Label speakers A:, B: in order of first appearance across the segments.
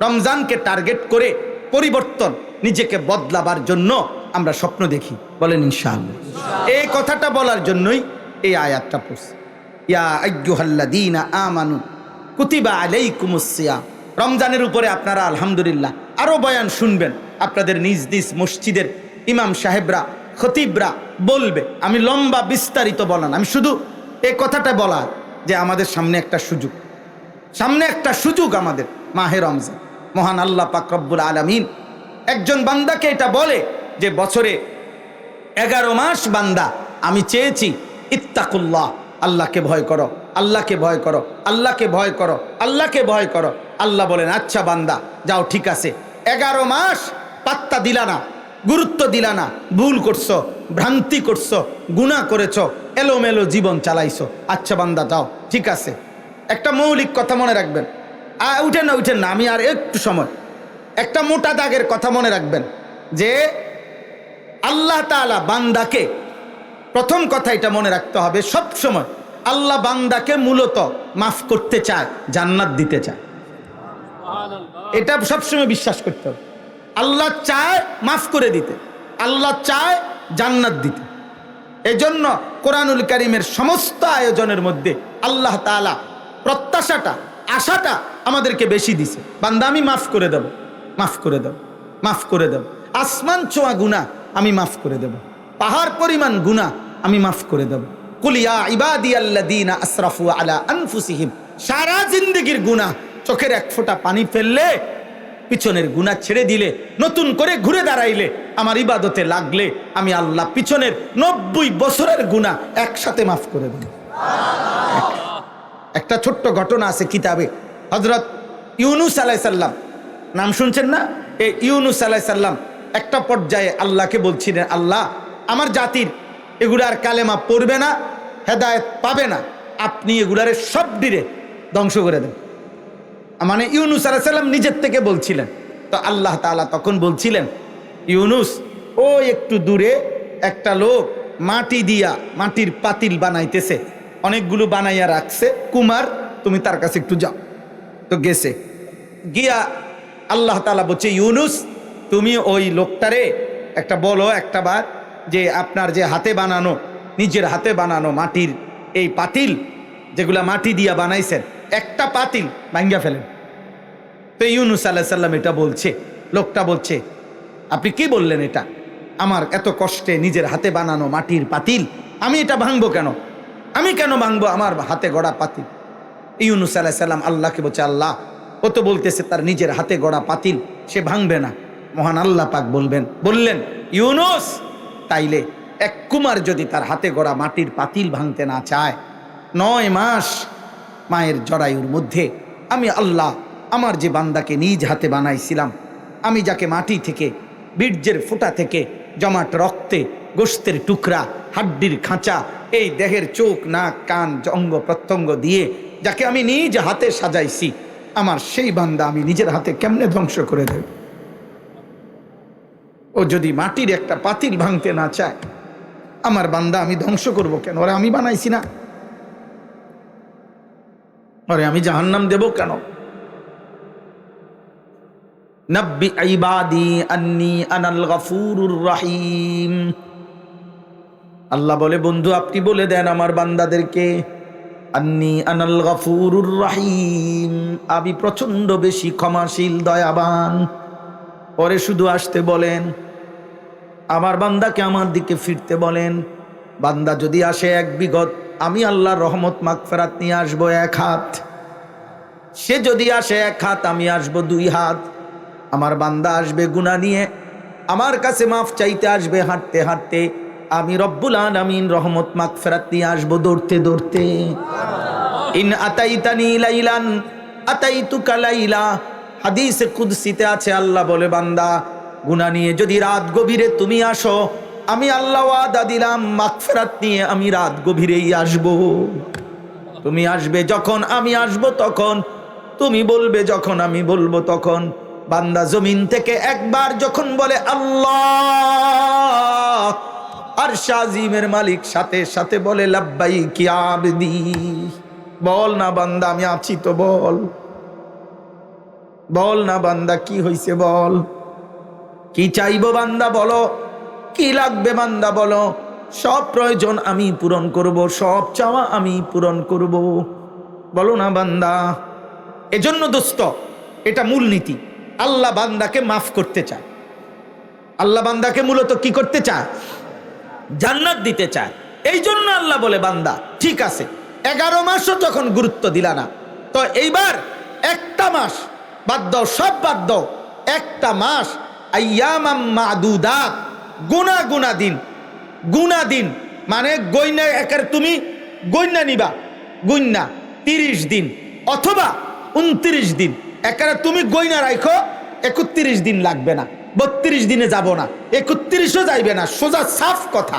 A: রমজানকে টার্গেট করে পরিবর্তন, নিজেকে বদলাবার জন্য আমরা স্বপ্ন দেখি। বলেন ইনশাআল্লাহ। এই কথাটা বলার জন্যই এই আয়াতটা পড়ছি, ইয়া আইয়ুহাল্লাযীনা আমানু কুতিবা আলাইকুমুস সিয়াম। রমজানের উপরে আপনারা আলহামদুলিল্লাহ আরো বয়ান শুনবেন, আপনাদের নিজ নিজ মসজিদের ইমাম সাহেবরা, খতিবরা বলবে। আমি লম্বা বিস্তারিত বলান, আমি শুধু এই কথাটা বলা যে আমাদের সামনে একটা সুযোগ, আমাদের মাহে রমজান। মহান আল্লাহ পাক রব্বুল আলামিন একজন বান্দাকে এটা বলে যে বছরে 11 মাস বান্দা আমি চেয়েছি ইত্তাকুল্লাহ, আল্লাহকে ভয় করো, আল্লাহকে ভয় করো, আল্লাহকে ভয় করো, আল্লাহকে ভয় করো। আল্লাহ বলেন আচ্ছা বান্দা যাও, ঠিক আছে, 11 মাস পাত্তা দিলা না, গুরুত্ব দিলা না, ভুল করছো, ভ্রান্তি করছো, গুনাহ করেছো, এলোমেলো জীবন চালাইছো। আচ্ছা বান্দা যাও, ঠিক আছে। একটা মৌলিক কথা মনে রাখবেন, উঠেন না, আমি আর একটু সময়, একটা মোটা দাগের কথা মনে রাখবেন যে আল্লাহ তাআলা বান্দাকে, প্রথম কথা এটা মনে রাখতে হবে সব সময়, আল্লাহ বান্দাকে মূলত মাফ করতে চায়, জান্নাত দিতে চায়। এটা সবসময় বিশ্বাস করতে হবে। আল্লাহ চায় মাফ করে দিতে, আল্লাহ চায় জান্নাত দিতে। এজন্য কোরআনুল কারীমের সমস্ত আয়োজনের মধ্যে আল্লাহ তাআলা প্রত্যাশাটা, আশাটা আমাদেরকে বেশি দিছে, বান্দা আমি মাফ করে দেব, মাফ করে দেব, মাফ করে দেব। আসমান ছোঁয়া গুনাহ আমি মাফ করে দেব, পাহাড় পরিমাণ গুনাহ আমি মাফ করে দেব। কুল ইয়া ইবাদিয়াল্লাযীনা আসরাফু আলা আনফুসিহিম, সারা জিন্দেগীর গুনাহ, চোখের এক ফোঁটা পানি ফেললে, পিছনের গুনাহ ছেড়ে দিলে, নতুন করে ঘুরে দাঁড়াইলে, আমার ইবাদতে লাগলে, আমি আল্লাহ পিছনের 90 বছরের গুনাহ একসাথে মাফ করে দেব। একটা ছোট্ট ঘটনা আছে কিতাবে, হযরত ইউনুস আলাইহিস সালাম, নাম শুনছেন না? এই ইউনুস আলাইহিস সালাম একটা পর্যায়ে আল্লাহকে বলছিলেন, আল্লাহ আমার জাতির এগুলার কালেমা পড়বে না, হেদায়েত পাবে না, আপনি এগুলারে সব ডিরে ধ্বংস করে দেন। মানে ইউনুস আলাইহিস সালাম নিজের থেকে বলছিলেন। তো আল্লাহ তাআলা তখন বলছিলেন, ইউনুস ও একটু দূরে একটা লোক মাটি দিয়া মাটির পাতিল বানাইতেছে, অনেকগুলো বানাইয়া রাখছে, কুমার তুমি তার কাছে একটু যাও। তো গেছে, গিয়া আল্লাহ তাআলা বলছে, ইউনুস তুমি ওই লোকটারে একটা বলো একটা বার যে আপনার যে হাতে বানানো, নিজের হাতে বানানো মাটির এই পাতিল যেগুলা মাটি দিয়া বানাইছেন, একটা পাতিল ভাঙ্গা ফেলেন। তো ইউনুস আলাইহিস সালাম এটা বলছে, লোকটা বলছে আপনি কি বললেন, এটা আমার এত কষ্টে নিজের হাতে বানানো মাটির পাতিল, আমি এটা ভাঙবো কেন? আমি কেন ভাঙবো আমার হাতে গড়া পাতিল? ইউনুস আলাইহিস সালাম আল্লাহকে বলছে, আল্লাহ ও তো বলতেছে তার নিজের হাতে গড়া পাতিল সে ভাঙবে না। মহান আল্লাহ পাক বললেন ইউনুস, তাইলে এক কুমার যদি তার হাতে গড়া মাটির পাতিল ভাঙতে না চায়, 9 মাস মায়ের জরায়ুর মধ্যে আমি আল্লাহ আমার যে বান্দাকে নিজ হাতে বানাইছিলাম, আমি যাকে মাটি থেকে, বীর্যের ফোঁটা থেকে, জমাট রক্তে, গোশতের টুকরা, হাড্ডির খাঁচা, এই দেহের চোখ, নাক, কান, অঙ্গ প্রত্যঙ্গ দিয়ে যাকে আমি নিজ হাতে সাজাইছি, আমার সেই বান্দা আমি নিজের হাতে কেমনে ধ্বংস করে দেব? ও যদি মাটির একটা পাতিল ভাঙতে না চায়, আমার বান্দা আমি ধ্বংস করব কেন? ওরে আমি বানাইছি না, ওরে আমি জাহান্নাম দেব কেন? নব্বি ইবাদি আন্নী আনাল গফুরুর রহিম। আল্লাহ বলে, বন্ধু আপনি বলে দেন আমার বান্দাদেরকে, আন্নী আনাল গফুরুর রহিম, আমি প্রচন্ড বেশি ক্ষমাশীল, দয়াবান। পরে শুধু আসতে বলেন, আমার বান্দাকে আমার দিকে ফিরতে বলেন। বান্দা যদি আসে 1 বিঘত, আমি আল্লাহর রহমত মাগফিরাত নিয়ে আসবো 1 হাত। সে যদি আসে 1 হাত, আমি আসবো 2 হাত। আমার বান্দা আসবে গুনাহ নিয়ে, আমার কাছে মাফ চাইতে আসবে হাঁটতে হাঁটতে, আমি রব্বুল আলামিন রহমত মাগফিরাত নিয়ে আসবো দৌড়তে দৌড়তে। ইন আতাইতানি লাইলান আতাইতুকা লাইলা, হাদিসে কুদসিতে আছে, আল্লাহ বলে বান্দা গুনাহ নিয়ে যদি রাত গভীরে তুমি আসো, আমি আল্লাহ ওয়াদা দিলাম মাগফিরাত নিয়ে আমি রাত গভীরেই আসবো। তুমি আসবে যখন আমি আসবো তখন, তুমি বলবে যখন আমি বলবো তখন। বান্দা জমিন থেকে একবার যখন বলে আল্লাহ, আরশ আজিমের মালিক সাথে সাথে বলে লাব্বাইক ইয়া আবদি। বল না বান্দা আমি আছি তো বল। বল না বান্দা কি হইছে, বল কি চাইবো বান্দা, বলো কি লাগবে বান্দা, বলো। সব প্রয়োজন আমি পূরণ করব, সব চাওয়া আমি পূরণ করব, বলো না বান্দা। এজন্য দোস্ত, এটা মূলনীতি। আল্লাহ বান্দাকে মাফ করতে চায়। আল্লাহ বান্দাকে মূলত কি করতে চায়? জান্নাত দিতে চায়। এই জন্য আল্লাহ বলে, বান্দা ঠিক আছে 11 মাসও যখন গুরুত্ব দিলা না, তো এইবার একটা মাস বাদ দাও, সব বাদ দাও, একটা মাস আইয়ামাম মাদুদাত, গুনা দিন, গুনা দিন মানে গইনা একার তুমি গইনা নিবা, গুন্না 30 দিন অথবা 29 দিন, একারে তুমি গইনা রাখো 31 দিন লাগবে না, 32 দিনে যাব না, 31ও যাইবে না, সোজা সাফ কথা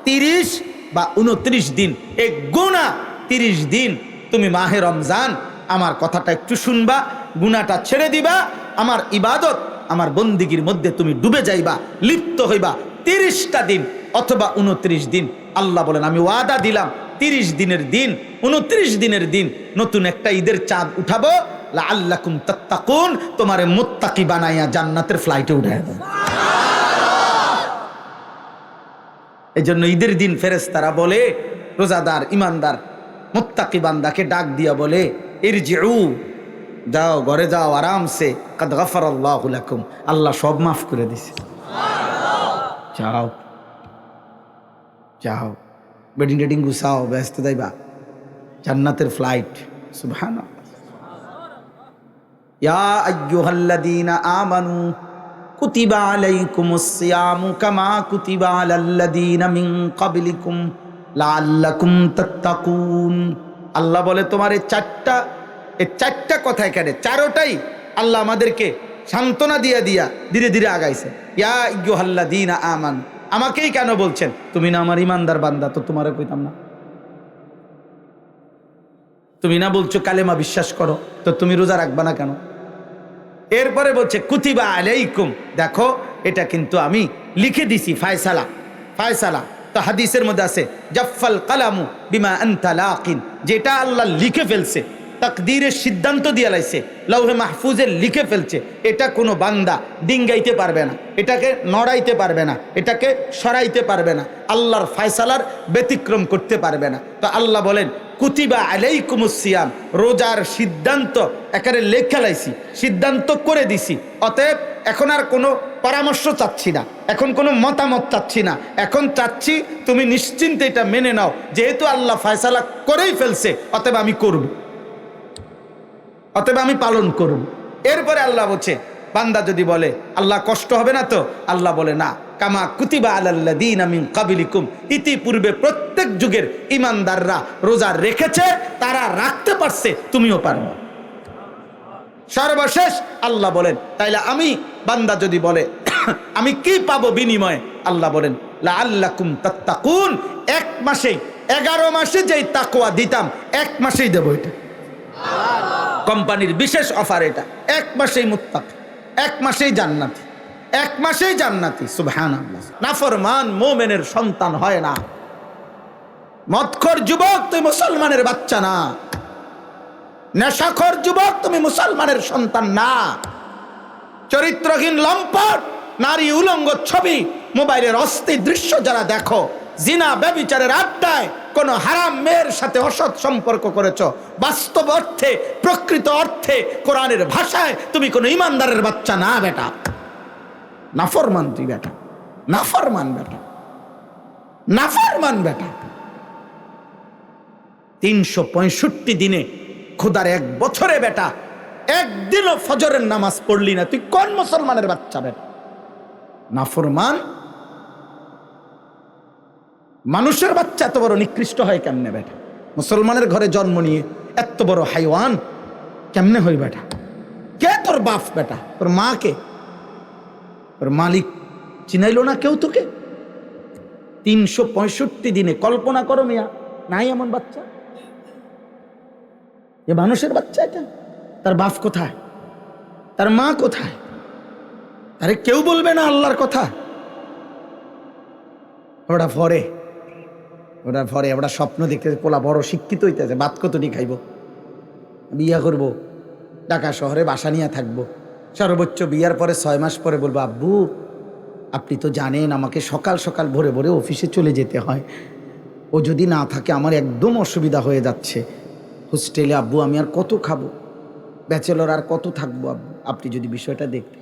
A: 30 বা 29 দিন, এই গুনাহ 30 দিন তুমি মাহে রমজান আমার কথাটা একটু শুনবা, গুনাহটা ছেড়ে দিবা, আমার ইবাদত আমার বন্দিগির মধ্যে তুমি ডুবে যাইবা, লিপ্ত হইবা 30টা দিন অথবা 29 দিন। আল্লাহ বলেন আমি ওয়াদা দিলাম 30 দিনের দিন, 29 দিনের দিন নতুন একটা ঈদের চাঁদ উঠাবো, লাআল্লাকুম তাত্তাকুন, তোমারে মুত্তাকি বানাইয়া জান্নাতের ফ্লাইটে উঠায় দেব। এই জন্য ঈদের দিন ফেরেশতারা বলে, রোজাদার ইমানদার মুত্তাকি বান্দাকে ডাক দিয়া বলে, ইরজিউ, যাও ঘরে যাও আরামসে, কাদ গাফারাল্লাহু লাকুম, আল্লাহ সব মাফ করে দিছে, যাও যাও বেডিং টেডিং গুছাও, ব্যস্ত যাইবা জান্নাতের ফ্লাইট। সুবহানাল্লাহ। ইয়া আইয়ুহাল্লাযীনা আমানু কুতিবা আলাইকুমুস সিয়ামু কামা কুতিবা আলাল্লাযীনা মিন ক্বাবলিকুম লাআল্লাকুম তাত্তাকুন। আল্লাহ বলে তোমার এই চারটা কথা, এখানে চারোটাই আল্লাহ আমাদেরকে সান্ত্বনা দিয়া ধীরে ধীরে আগাইছে। ইয়া আইয়ুহাল্লাযীনা আমানু, আমাকেই কেন বলছেন? তুমি না আমার ইমানদার বান্দা, তো তোমারে কইতাম না? তুমি না বলছো কালেমা বিশ্বাস করো, তো তুমি রোজা রাখবা না কেন? এরপরে বলছে কুতিবা আলাইকুম, দেখো এটা কিন্তু আমি লিখে দিছি, ফায়সালা। তো হাদিসের মধ্যে আছে জাফাল কালামু বিমা আনতা লাকিন, যেটা আল্লাহ লিখে ফেলছে, তাকদীরের সিদ্ধান্ত দিয়ে লাইছে, লৌহে মাহফুজে লিখে ফেলছে, এটা কোনো বান্দা ডিঙ্গাইতে পারবে না, এটাকে নড়াইতে পারবে না, এটাকে সরাইতে পারবে না, আল্লাহর ফায়সালার ব্যতিক্রম করতে পারবে না। তো আল্লাহ বলেন কুতিবা আলাইকুমুস সিয়াম, রোজার সিদ্ধান্ত একেবারে লেখা লাইছি, সিদ্ধান্ত করে দিছি। অতএব এখন আর কোনো পরামর্শ চাচ্ছি না, এখন কোনো মতামত চাচ্ছি না, এখন চাচ্ছি তুমি নিশ্চিন্তে এটা মেনে নাও, যেহেতু আল্লাহ ফায়সালা করেই ফেলছে, অতএব আমি করব, অতএব আমি পালন করব। এরপরে আল্লাহ বলছে বান্দা যদি বলে আল্লাহ কষ্ট হবে না তো, আল্লাহ বলে না, কামা কুতিবা আলাল্লাযীনা মিন ক্বাবলিকুম, ইতিপূর্বে প্রত্যেক যুগের ইমানদাররা রোজা রেখেছে, তারা রাখতে পারছে, তুমিও পারবে। সর্বশেষ আল্লাহ বলেন, তাইলে আমি বান্দা যদি বলে আমি কি পাবো বিনিময়ে, আল্লাহ বলেন লাআল্লাকুম তাত্তাকুন, 1 মাসেই 11 মাসে যেই তাকওয়া দিতাম 1 মাসেই দেব। এটা কোম্পানির বিশেষ অফার, এটা 1 মাসেই মুত্তাকি, 1 মাসেই জান্নাতি, 1 মাসেই জান্নাতি। সুবহানাল্লাহ। নাফরমান মুমিনের সন্তান হয় না। মদখোর যুবক তুই মুসলমানের বাচ্চা না, নেশাখোর যুবক তুমি মুসলমানের সন্তান না, চরিত্রহীন লম্পট নারী উলঙ্গ ছবি মোবাইলের অস্থির দৃশ্য যারা দেখো, জিনা ব্যভিচারের আড্ডায় কোন হারাম মেয়ের সাথে অসৎ সম্পর্ক করেছ, বাস্তব অর্থে প্রকৃত অর্থে কোরআনের ভাষায় তুমি কোন ইমানদারের বাচ্চা না বেটা, নাফরমান তুই বেটা, নাফরমান বেটা, নাফরমান বেটা। 365 দিনে খোদার 1 বছরে বেটা একদিনও ফজরের নামাজ পড়লি না, তুই কোন মুসলমানের বাচ্চা বেটা? নাফরমান। মানুষের বাচ্চা এত বড় নিকৃষ্ট হয় কেমনে বেটা? মুসলমানের ঘরে জন্ম নিয়ে এত বড় হাইওয়ান কেমনে হই বেটা? কে তোর বাপ বেটা? তোর মা কে? তোর মালিক চিনাইলো না কেউ তোকে? 365 দিনে কল্পনা করো মিয়া, নাই এমন বাচ্চা? এ মানুষের বাচ্চা এটা? তার বাপ কোথায়? তার মা কোথায়? আরে কেউ বলবে না আল্লাহর কথা? ওটা ওটা স্বপ্ন দেখতেছে, পোলা বড় শিক্ষিত হইতেছে, ভাত কতটি খাইব, বিয়া করব, ঢাকা শহরে বাসা নিয়ে থাকবো, সর্বোচ্চ বিয়ার পরে 6 মাস পরে বলবো, আব্বু আপনি তো জানেন আমাকে সকাল সকাল ভোরে ভোরে অফিসে চলে যেতে হয়, ও যদি না থাকে আমার একদম অসুবিধা হয়ে যাচ্ছে, হোস্টেলে আব্বু আমি আর কত খাবো, ব্যাচেলর আর কত থাকবো আব্বু, আপনি যদি বিষয়টা দেখতে।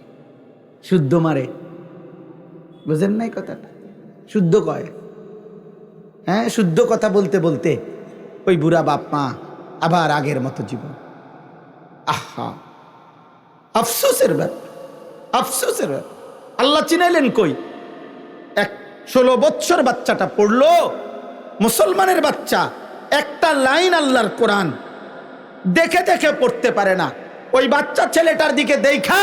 A: শুদ্ধ মারে, বুঝেন নাই কথাটা? শুদ্ধ কয়, হ্যাঁ শুদ্ধ কথা বলতে বলতে ওই বুড়া বাপ মা আবার আগের মতো জীবন। আহা, আফসোসের ব্যাপার, আফসোসের ব্যাপার। আল্লাহ চিনাইলেন কই? 16 বৎসর বাচ্চাটা পড়লো, মুসলমানের বাচ্চা, একটা লাইন আল্লাহর কোরআন দেখে দেখে পড়তে পারে না। ওই বাচ্চা ছেলেটার দিকে দেখা,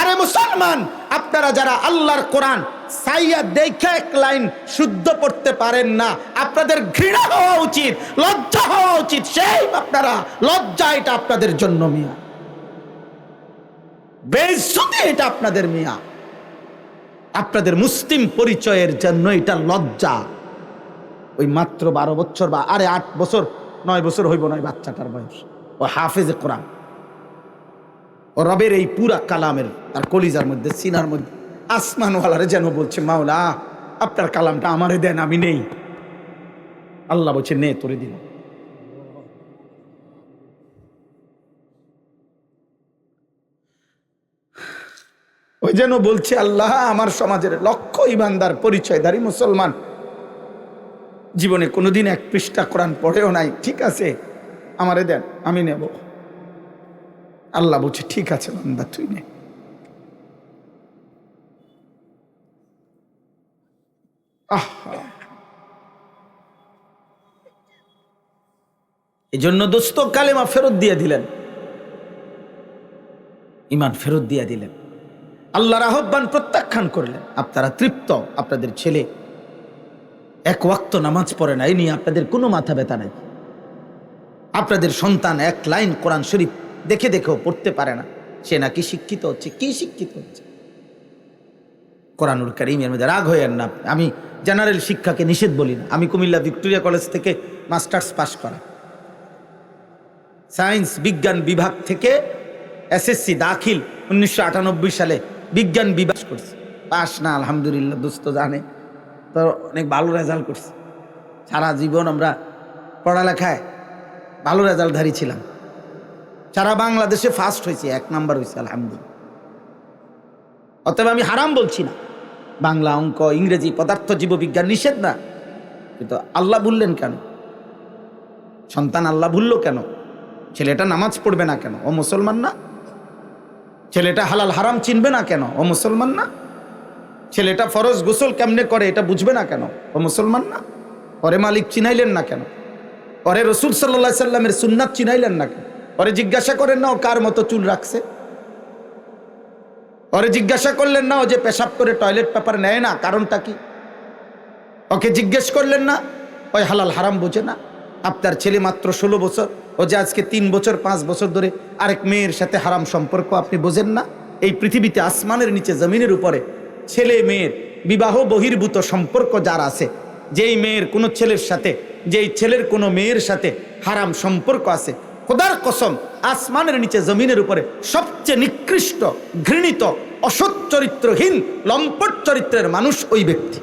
A: আরে মুসলমান আপনারা যারা আল্লাহর কোরআন সাইয়া দেখে এক লাইন শুদ্ধ পড়তে পারেন না, আপনাদের ঘৃণা হওয়া উচিত, লজ্জা হওয়া উচিত। সেই আপনারা লজ্জা, এটা আপনাদের জন্য মিয়া, বেইজ্জতি এটা আপনাদের মিয়া, আপনাদের মুসলিম পরিচয়ের জন্য এটা লজ্জা। ওই মাত্র 12 বছর বা আরে 8 বছর 9 বছর হইব নয় বাচ্চাটার বয়স, ও হাফেজে কোরআন, ও রবের এই পুরা কালামের তার কলিজার মধ্যে সিনার মধ্যে আসমানওয়ালারে যেন বলছে, মাওলা আপনার কালামটা আমারে দেন, আমি নেই। আল্লাহ বলছে নে তোরে দিলাম। ওই যেন বলছে, আল্লাহ আমার সমাজের লক্ষ ইমানদার পরিচয়ধারী মুসলমান জীবনে কোনোদিন 1 পৃষ্ঠা কোরআন পড়েও নাই, ঠিক আছে আমারে দেন, আমি নেব। আল্লাহ বলছে ঠিক আছে বান্দা তুই নে। এই জন্য দোস্ত কালেমা ফেরত দিয়ে দিলেন, ইমান ফেরত দিয়ে দিলেন, আল্লাহর আহ্বান প্রত্যাখ্যান করলেন। আপনারা তৃপ্ত, আপনাদের ছেলে 1 ওয়াক্ত নামাজ পড়ে না, এই নিয়ে আপনাদের কোনো মাথা ব্যথা নাই। আপনাদের সন্তান 1 লাইন কোরআন শরীফ দেখে দেখেও পড়তে পারে না, সে নাকি শিক্ষিত হচ্ছে। কি শিক্ষিত হচ্ছে? কোরআনুল কারীমের মধ্যে রাগ হয়েন না। আমি জেনারেল শিক্ষাকে নিষেধ বলি না। আমি কুমিল্লা ভিক্টোরিয়া কলেজ থেকে মাস্টার্স পাস করা, সায়েন্স বিজ্ঞান বিভাগ থেকে এসএসসি দাখিল 1998 সালে বিজ্ঞান বিভাগ করছি। পাস না আলহামদুলিল্লাহ, দোস্ত জানে তো অনেক ভালো রেজাল্ট করছি। সারা জীবন আমরা পড়ালেখায় ভালো রেজাল্টধারী ছিলাম, সারা বাংলাদেশে ফার্স্ট হয়েছি, 1 নাম্বার হয়েছে আলহামদুলিল্লাহ। অতএব আমি হারাম বলছি না, বাংলা অঙ্ক ইংরেজি পদার্থ জীববিজ্ঞান নিষেধ না, কিন্তু আল্লাহ ভুললেন কেন? সন্তান আল্লাহ ভুললো কেন? ছেলেটা নামাজ পড়বে না কেন? ও মুসলমান না? ছেলেটা হালাল হারাম চিনবে না কেন? ও মুসলমান না? ছেলেটা ফরজ গোসল কেমনে করে এটা বুঝবে না কেন? ও মুসলমান না? ওরে মালিক চিনাইলেন না কেন? ওরে রসুল সাল্লাল্লাহু আলাইহি সাল্লামের সুন্নাত চিনাইলেন না কেন? ওরে জিজ্ঞাসা করেন না ও কার মতো চুল রাখছে? ওরে জিজ্ঞাসা করলেন না ও যে পেশাব করে টয়লেট পেপার নেয় না, কারণটা কি? ওকে জিজ্ঞেস করলেন না ওই হালাল হারাম বোঝে না? আপনার ছেলে মাত্র 16 বছর, ও যে আজকে 3 বছর 5 বছর ধরে আরেক মেয়ের সাথে হারাম সম্পর্ক, আপনি বোঝেন না? এই পৃথিবীতে আসমানের নিচে জমিনের উপরে ছেলে মেয়ের বিবাহ বহির্ভূত সম্পর্ক যার আছে, যেই মেয়ের কোনো ছেলের সাথে, যেই ছেলের কোনো মেয়ের সাথে হারাম সম্পর্ক আছে, খোদার কসম আসমানের নিচে জমিনের উপরে সবচেয়ে নিকৃষ্ট, ঘৃণিত, অসৎ চরিত্রহীন, লম্পট চরিত্রের মানুষ ওই ব্যক্তি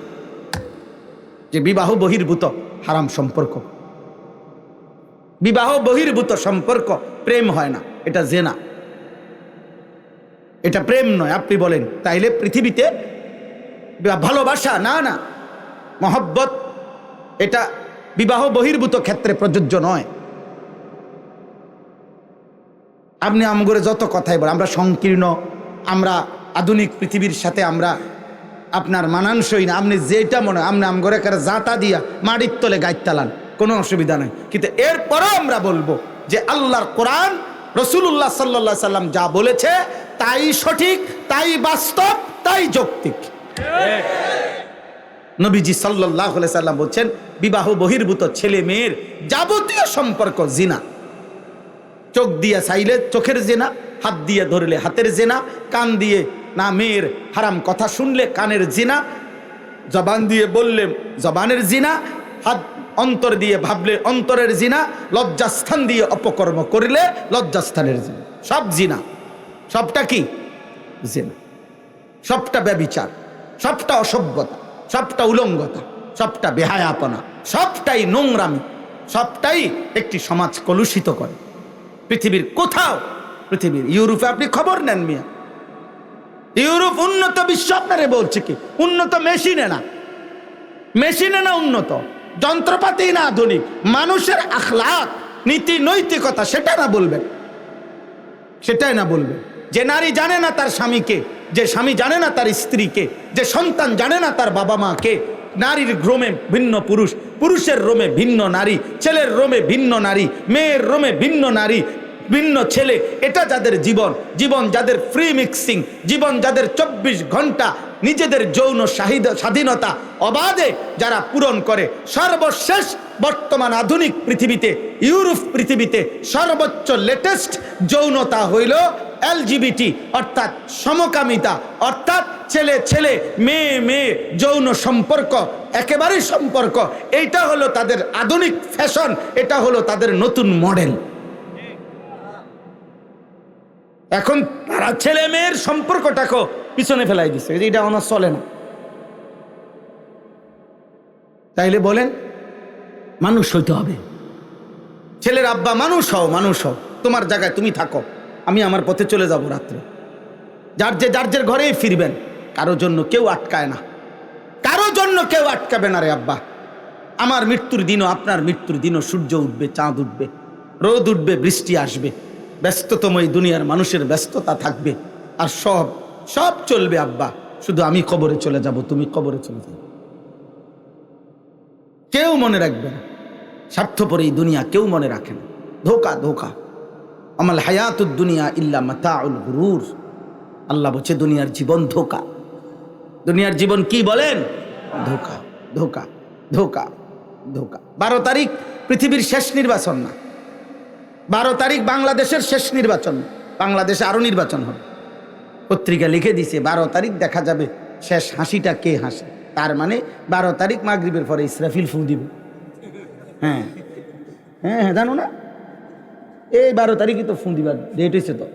A: যে বিবাহ বহির্ভূত হারাম সম্পর্ক। বিবাহ বহির্ভূত সম্পর্ক প্রেম হয় না, এটা জেনা, এটা প্রেম নয়। আপনি বলেন তাইলে পৃথিবীতে ভালোবাসা? না না, মহব্বত এটা বিবাহ বহির্ভূত ক্ষেত্রে প্রযোজ্য নয়। আপনি আমগরে যত কথাই বলেন, আমরা সংকীর্ণ, আমরা আধুনিক পৃথিবীর সাথে আমরা আপনার মানানসই না, আপনি যেটা মনে হয় আপনি আমগরে কারে জাতা দিয়া মাটির তলে গাইতালান, কোনো অসুবিধা নেই। কিন্তু এরপরও আমরা বলবো যে আল্লাহর কোরআন, রাসূলুল্লাহ সাল্লাল্লাহু আলাইহি সাল্লাম যা বলেছে তাই সঠিক, তাই বাস্তব, তাই যৌক্তিক। নবীজি সাল্লাল্লাহু আলাইহি সাল্লাম বলছেন বিবাহ বহির্ভূত ছেলে মেয়ের যাবতীয় সম্পর্ক জিনা। চোখ দিয়ে চাইলে চোখের জেনা, হাত দিয়ে ধরলে হাতের জেনা, কান দিয়ে না মেয়ের হারাম কথা শুনলে কানের জিনা, জবান দিয়ে বললে জবানের জিনা, হাত অন্তর দিয়ে ভাবলে অন্তরের জিনা, লজ্জাস্থান দিয়ে অপকর্ম করলে লজ্জাস্থানের জিনা। সব জিনা। সবটা কি? জিনা। সবটা ব্যভিচার, সবটা অসভ্যতা, সবটা উলঙ্গতা, সবটা বেহায়াপনা, সবটাই নোংরামি, সবটাই একটি সমাজ কলুষিত করে। পৃথিবীর কোথাও, পৃথিবীর ইউরোপে আপনি খবর নেন মিয়া, ইউরোপ উন্নত বিশ্ব আপনারে বলছে কি? উন্নত মেশিনে না, মেশিনে না উন্নত, যন্ত্রপাতি না আধুনিক, মানুষের আখলাক, নীতি নৈতিকতা সেটা না বলবেন, সেটাই না বলবেন। যে নারী জানে না তার স্বামীকে, যে স্বামী জানে না তার স্ত্রীকে, যে সন্তান জানে না তার বাবা মাকে, নারীর রোমে ভিন্ন পুরুষ, পুরুষের রোমে ভিন্ন নারী, ছেলের রোমে ভিন্ন নারী, মেয়ের রোমে ভিন্ন নারী, ভিন্ন ছেলে, এটা যাদের জীবন, জীবন যাদের ফ্রি মিক্সিং, জীবন যাদের 24 ঘন্টা নিজেদের যৌন স্বাধীনতা অবাধে যারা পূরণ করে, সর্বশেষ বর্তমান আধুনিক পৃথিবীতে, ইউরোপ পৃথিবীতে সর্বোচ্চ লেটেস্ট যৌনতা হইল এলজিবিটি, অর্থাৎ সমকামিতা, অর্থাৎ ছেলে ছেলে, মেয়ে মেয়ে, যৌন সম্পর্ক, একেবারেই সম্পর্ক। এইটা হলো তাদের আধুনিক ফ্যাশন, এটা হলো তাদের নতুন মডেল। এখন তারা ছেলে মেয়ের সম্পর্কটাকে পিছনে ফেলাই দিচ্ছে, এটা আমার চলে না। তাইলে বলেন মানুষ হইতে হবে। ছেলের আব্বা মানুষ হও, মানুষ হও, তোমার জায়গায় তুমি থাকো, আমি আমার পথে চলে যাব রাত্রে। যার যে ঘরেই ফিরবেন, কারো জন্য কেউ আটকায় না, কারো জন্য কেউ আটকাবে না রে আব্বা। আমার মৃত্যুর দিনও, আপনার মৃত্যুর দিনও সূর্য উঠবে, চাঁদ উঠবে, রোদ উঠবে, বৃষ্টি আসবে, ব্যস্ততম এই দুনিয়ার মানুষের ব্যস্ততা থাকবে, আর সব সব চলবে আব্বা। শুধু আমি কবরে চলে যাব, তুমি কবরে চলে যাবে, কেউ মনে রাখবে না। স্বার্থপর এই দুনিয়া কেউ মনে রাখে না। ধোকা, ধোকা। আমাল হায়াতুদ দুনিয়া ইল্লা মাতাউল গুরুর। আল্লাহ বলছে দুনিয়ার জীবন ধোকা। দুনিয়ার জীবন কি বলেন? ধোকা, ধোকা, ধোকা, ধোকা। 12 তারিখ পৃথিবীর শেষ নির্বাচন না, 12 তারিখ বাংলাদেশের শেষ নির্বাচন। বাংলাদেশে আরো নির্বাচন হবে। পত্রিকা লিখে দিছে 12 তারিখ দেখা যাবে শেষ হাসিটা কে হাসে। তার মানে 12 তারিখ মাগরিবের পরে ইসরাফিল ফু দিবে। হ্যাঁ হ্যাঁ হ্যাঁ, জানো না? এই 12 তারিখই তো ফু দিবার ডেট হয়েছে। তো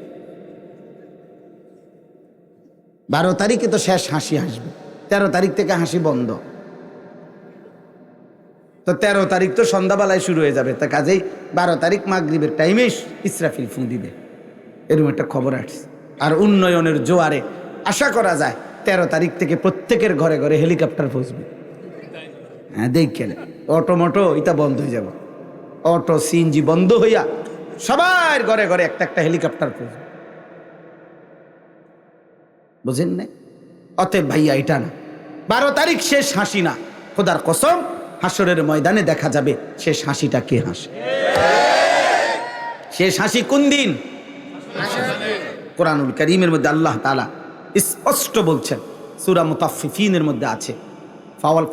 A: 12 তারিখে তো শেষ হাসি হাসবে, 13 তারিখ থেকে হাসি বন্ধ। তো 13 তারিখ তো সন্ধ্যাবেলায় শুরু হয়ে যাবে। তা কাজেই 12 তারিখ মাগরিবের টাইমে ইসরাফিল ফু দিবে, এরকম একটা খবর আসছে। আর উন্নয়নের জোয়ারে আশা করা যায় 13 তারিখ থেকে প্রত্যেকের ঘরে ঘরে হেলিকপ্টার পৌঁছবে। হ্যাঁ দেখেন, অটো মোটো এটা বন্ধ হয়ে যাবে, অটো সিএনজি বন্ধ হইয়া সবার ঘরে ঘরে একটা একটা হেলিকপ্টার পৌঁছবে। বুঝেন না? অতএব ভাইয়া এটা না, 12 তারিখ শেষ হাসি না। খোদার কসম, হাসরের ময়দানে দেখা যাবে শেষ হাসিটা কে হাসে। শেষ হাসি কোন দিন? কোরআনুল কারীমের মধ্যে আল্লাহ তাআলা স্পষ্ট বলছেন, সূরা মুতাফফিফিনের মধ্যে আছে,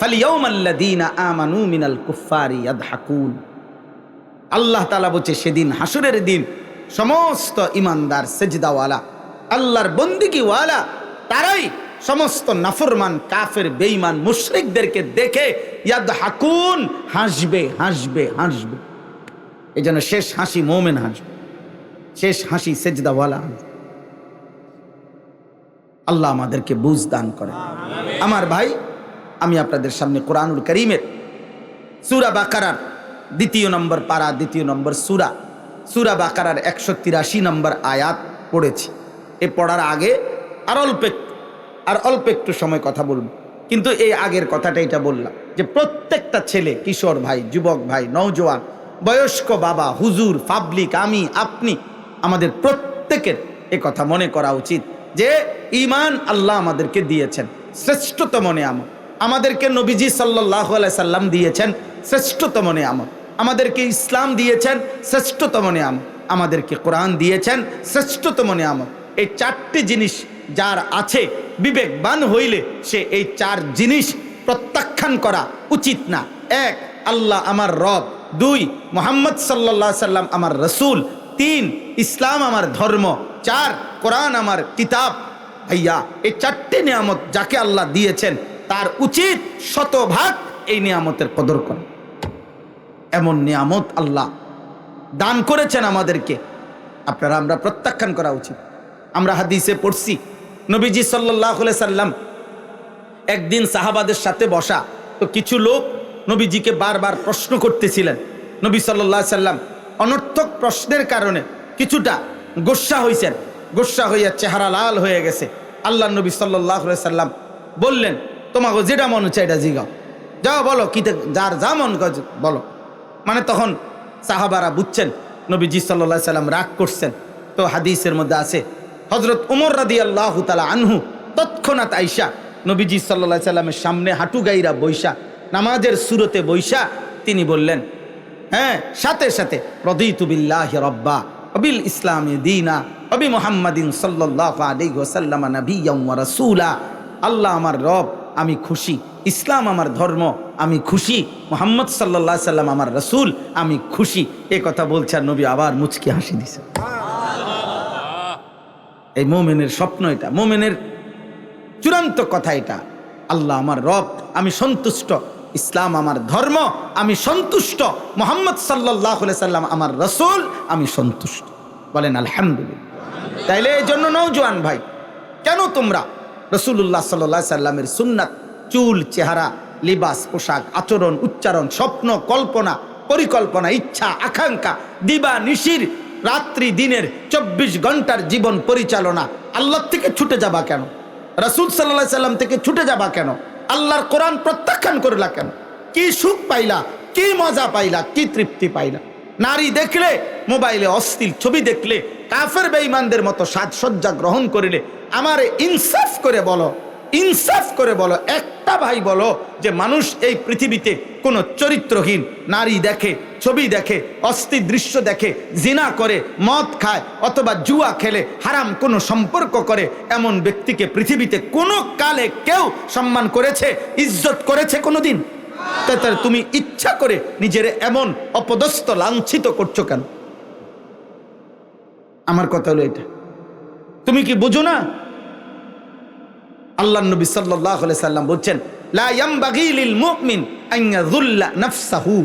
A: ফালিয়াউমাল্লাযীনা আমানু মিনাল কুফফারি ইয়াদহাকুন। আল্লাহ তাআলা বলছে সেদিন, হাসরের দিন, সমস্ত ইমানদার, সেজদাওয়ালা, আল্লাহর বন্দেগীওয়ালা, তারাই সমস্ত নাফরমান, কাফের, বেঈমান, মুশরিকদেরকে দেখে ইয়াদহাকুন, হাসবে, হাসবে, হাসবে। এই জন্য শেষ হাসি মুমিন হাসবে, শেষ হাসি সেজদাওয়ালা হাসবে। আল্লাহ আমাদেরকে বুঝ দান করে। আমার ভাই, আমি আপনাদের সামনে কোরআনুল কারীমের সূরা বাকারার 2 নম্বর পারা, 2 নম্বর সূরা বাকারার 183 নম্বর আয়াত পড়েছি। এ পড়ার আগে আর অল্প একটু সময় কথা বলবো, কিন্তু এই আগের কথাটা এটা বললাম যে প্রত্যেকটা ছেলে, কিশোর ভাই, যুবক ভাই, নওজোয়ান, বয়স্ক বাবা, হুজুর, পাবলিক, আমি, আপনি, আমাদের প্রত্যেকের এ কথা মনে করা উচিত যে ঈমান আল্লাহ আমাদেরকে দিয়েছেন শ্রেষ্ঠতম নিয়ামত। আমাদেরকে নবীজি সাল্লাল্লাহু আলাইহি সাল্লাম দিয়েছেন শ্রেষ্ঠতম নিয়ামত। আমাদেরকে ইসলাম দিয়েছেন শ্রেষ্ঠতম নিয়ামত। আমাদেরকে কোরআন দিয়েছেন শ্রেষ্ঠতম নিয়ামত। এই 4টি জিনিস যার আছে, বিবেকবান হইলে সে এই 4 জিনিস প্রত্যাখ্যান করা উচিত না। 1, আল্লাহ আমার রব। 2, মুহাম্মদ সাল্লাল্লাহু আলাইহি সাল্লাম আমার রাসূল। 3, ইসলাম আমার ধর্ম। 4, কোরআন আমার কিতাব। ভাইয়া, এই 4টি নিয়ামত যাকে আল্লাহ দিয়েছেন তার উচিত শতভাগ এই নিয়ামতের কদর করা। এমন নিয়ামত আল্লাহ দান করেছেন আমাদেরকে। আপনারা আমরা প্রত্যাখ্যান করা উচিত। আমরা হাদিসে পড়ছি নবীজি সাল্লাল্লাহু আলাইহি সাল্লাম একদিন সাহাবাদের সাথে বসা, তো কিছু লোক নবীজিকে বারবার প্রশ্ন করতেছিলেন। নবী সাল্লাল্লাহু আলাইহি সাল্লাম অনর্থক প্রশ্নের কারণে কিছুটা গোস্সা হয়েছেন, গোস্সা হইয়া চেহারা লাল হয়ে গেছে। আল্লাহ নবী সাল্লাল্লাহু আলাইহি সাল্লাম বললেন, তোমাকে যেটা মন চাই এটা জিগাও, যাও বলো, কি যার যা মন বলো। মানে তখন সাহাবারা বুঝছেন নবীজি সাল্লাল্লাহু আলাইহি সাল্লাম রাগ করছেন। তো হাদিসের মধ্যে আছে হযরত ওমর রাদিয়াল্লাহু তাআলা আনহু তৎক্ষণাৎ আইসা নবীজি সাল্লাল্লাহু আলাইহি সাল্লামের সামনে হাঁটু গাইরা বৈশা, নামাজের সুরতে বৈশা তিনি বললেন, হ্যাঁ, সাথে সাথে রাদিতু বিল্লাহি রাব্বা ওয়া বিল ইসলামি দীনা ওয়া বি মুহাম্মাদিন সাল্লাল্লাহু আলাইহি ওয়াসাল্লাম নাবিয়্যান ওয়া রাসূলা। আল্লাহ আমার রব, আমি খুশি, ইসলাম আমার ধর্ম, আমি খুশি, মুহাম্মদ সাল্লাল্লাহু আলাইহি সাল্লাম আমার রাসূল, আমি খুশি। এই কথা বলছে আর নবী আবার মুচকি হাসি দিছে। এই মুমিনের স্বপ্ন, এটা মুমিনের চূড়ান্ত কথা। এটা আল্লাহ আমার রব, আমি সন্তুষ্ট, ইসলাম আমার ধর্ম, আমি সন্তুষ্ট, মুহাম্মদ সাল্লাল্লাহু আলাইহি সাল্লাম আমার রাসূল, আমি সন্তুষ্ট। বলেন আলহামদুলিল্লাহ। তাইলে এই জন্য নওজোয়ান ভাই, কেন তোমরা রাসূলুল্লাহ সাল্লাল্লাহু আলাইহি সাল্লামের সুন্নাত, চুল, চেহারা, লিবাস, পোশাক, আচরণ, উচ্চারণ, স্বপ্ন, কল্পনা, পরিকল্পনা, ইচ্ছা, আকাঙ্ক্ষা, দিবা নিশির, রাত্রি দিনের 24 ঘন্টার জীবন পরিচালনা, আল্লাহ থেকে ছুটে যাবা কেন? রাসূল সাল্লাল্লাহু আলাইহি সাল্লাম থেকে ছুটে যাবা কেন? আল্লাহর কোরআন প্রত্যাখ্যান করলা কেন? কি সুখ পাইলা, কি মজা পাইলা, কি তৃপ্তি পাইলা? নারী দেখলে, মোবাইলে অশ্লীল ছবি দেখলে, কাফের বেঈমানদের মতো সাজসজ্জা গ্রহণ করিলে, আমারে ইনসাফ করে বলো, ইনসাফ করে বলো, একটা ভাই বলো যে মানুষ এই পৃথিবীতে কোনো চরিত্রহীন নারী দেখে, ছবি দেখে, অশ্লীল দৃশ্য দেখে, জিনা করে, মদ খায় অথবা জুয়া খেলে, হারাম কোনো সম্পর্ক করে, এমন ব্যক্তিকে পৃথিবীতে কোনো কালে কেউ সম্মান করেছে, ইজ্জত করেছে কোনোদিন? তাহলে তুমি ইচ্ছা করে নিজের এমন অপদস্থ, লাঞ্ছিত করছো কেন? আমার কথা হলো এটা, তুমি কি বুঝো না? আল্লাহ নবী সাল্লাল্লাহু আলাইহি সাল্লাম বলছেন, লা ইয়ামবাগি লিল মুমিন আন ইয়াযুল্লা নাফসাহু।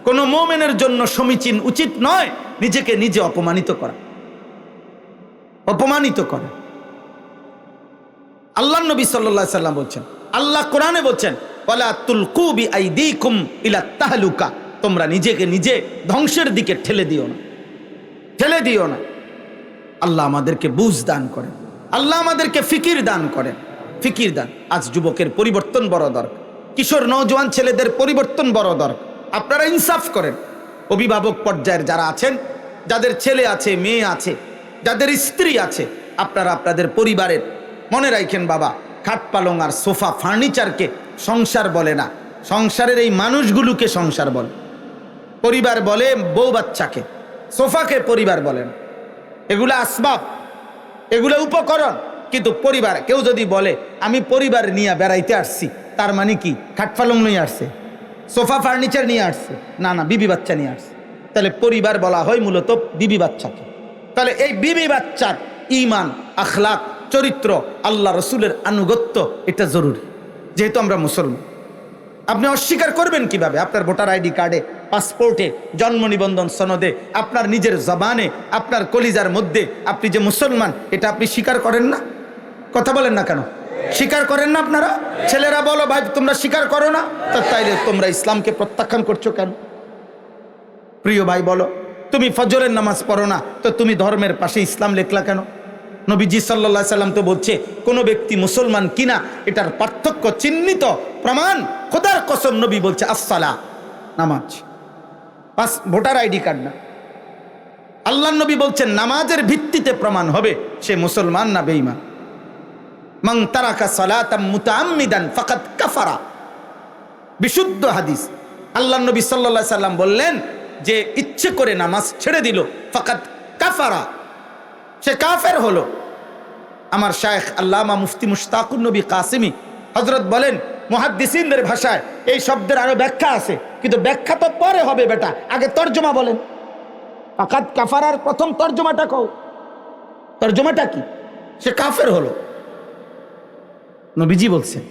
A: কোন মুমিনের জন্য সমীচীন, উচিত নয় নিজেকে নিজে অপমানিত করা, অপমানিত করা। আল্লাহ নবী সাল্লাল্লাহু আলাইহি সাল্লাম বলছেন, আল্লাহ কোরআনে বলছেন, ওয়ালা তুলকু বিআইদিকুম ইলা তাহলুকা। তোমরা নিজেকে নিজে ধ্বংসের দিকে ঠেলে দিও না, ঠেলে দিও না। আল্লাহ আমাদেরকে বুঝ দান করেন, আল্লাহ আমাদেরকে ফিকির দান করেন, ফিকির দান। আজ যুবকের পরিবর্তন বড় দরকার, কিশোর নওজোয়ান ছেলেদের পরিবর্তন বড় দরকার। আপনারা ইনসাফ করেন। অভিভাবক পর্যায়ের যারা আছেন, যাদের ছেলে আছে, মেয়ে আছে, যাদের স্ত্রী আছে, আপনারা আপনাদের পরিবারের মনে রাখেন, বাবা, খাট পালং আর সোফা ফার্নিচারকে সংসার বলে না, সংসারের এই মানুষগুলোকে সংসার বলে। পরিবার বলে বউ বাচ্চাকে, সোফাকে পরিবার বলেন। এগুলো আসবাব, এগুলো উপকরণ, কিন্তু পরিবার। কেউ যদি বলে আমি পরিবার নিয়ে বেড়াইতে আসছি, তার মানে কি খাট পালং নিয়ে আসছে, সোফা ফার্নিচার নিয়ে আসছে? না না, বিবি বাচ্চা নিয়ে আসছে। তাহলে পরিবার বলা হয় মূলত বিবি বাচ্চাকে। তাহলে এই বিবি বাচ্চার ঈমান, আখলাক, চরিত্র, আল্লাহ রসুলের আনুগত্য, এটা জরুরি। যেহেতু আমরা মুসলমান, আপনি অস্বীকার করবেন কিভাবে? আপনার ভোটার আইডি কার্ডে, পাসপোর্টে, জন্ম নিবন্ধন সনদে, আপনার নিজের জবানে, আপনার কলিজার মধ্যে আপনি যে মুসলমান, এটা আপনি স্বীকার করেন না? কথা বলেন না কেন? স্বীকার করেন না আপনারা? ছেলেরা বলো, ভাই তোমরা স্বীকার করো না, তাইলে তোমরা ইসলামকে প্রত্যাখ্যান করছো কেন? প্রিয় ভাই বলো, তুমি ফজরের নামাজ পড়ো না, তো তুমি ধর্মের পাশে ইসলাম লেখলা কেন? নবীজি সাল্লাল্লাহু আলাইহি সাল্লাম তো বলছে, কোন ব্যক্তি মুসলমান কিনা এটার পার্থক্য চিহ্নিত প্রমাণ, খোদার কসম নবী বলছে, আসসালা, নামাজ। পাস ভোটার আইডি কার্ড না। আল্লাহ নবী বলছেন নামাজের ভিত্তিতে প্রমাণ হবে সে মুসলমান না বেঈমান। মান তারাকা সালাতাম মুতাআম্মিদান ফাকাদ কাফারা। বিশুদ্ধ হাদিস। আল্লাহ নবী সাল্লাল্লাহু আলাইহি সাল্লাম বললেন যে ইচ্ছে করে নামাজ ছেড়ে দিল, ফাকাদ কাফারা, সে কাফের হলো। আমার শায়েখ আল্লামা মুফতি মুশতাকুন নবী কাসিমি হযরত বলেন, মুহাদ্দিসিনদের ভাষায় এই শব্দের আরো ব্যাখ্যা আছে, কিন্তু ব্যাখ্যা তো পরে হবে বেটা, আগে তরজমা বলেন। ফাকাদ কাফারার প্রথম তরজমাটা কও, তরজমাটা কি? সে কাফের হলো, নবীজি বলছেন।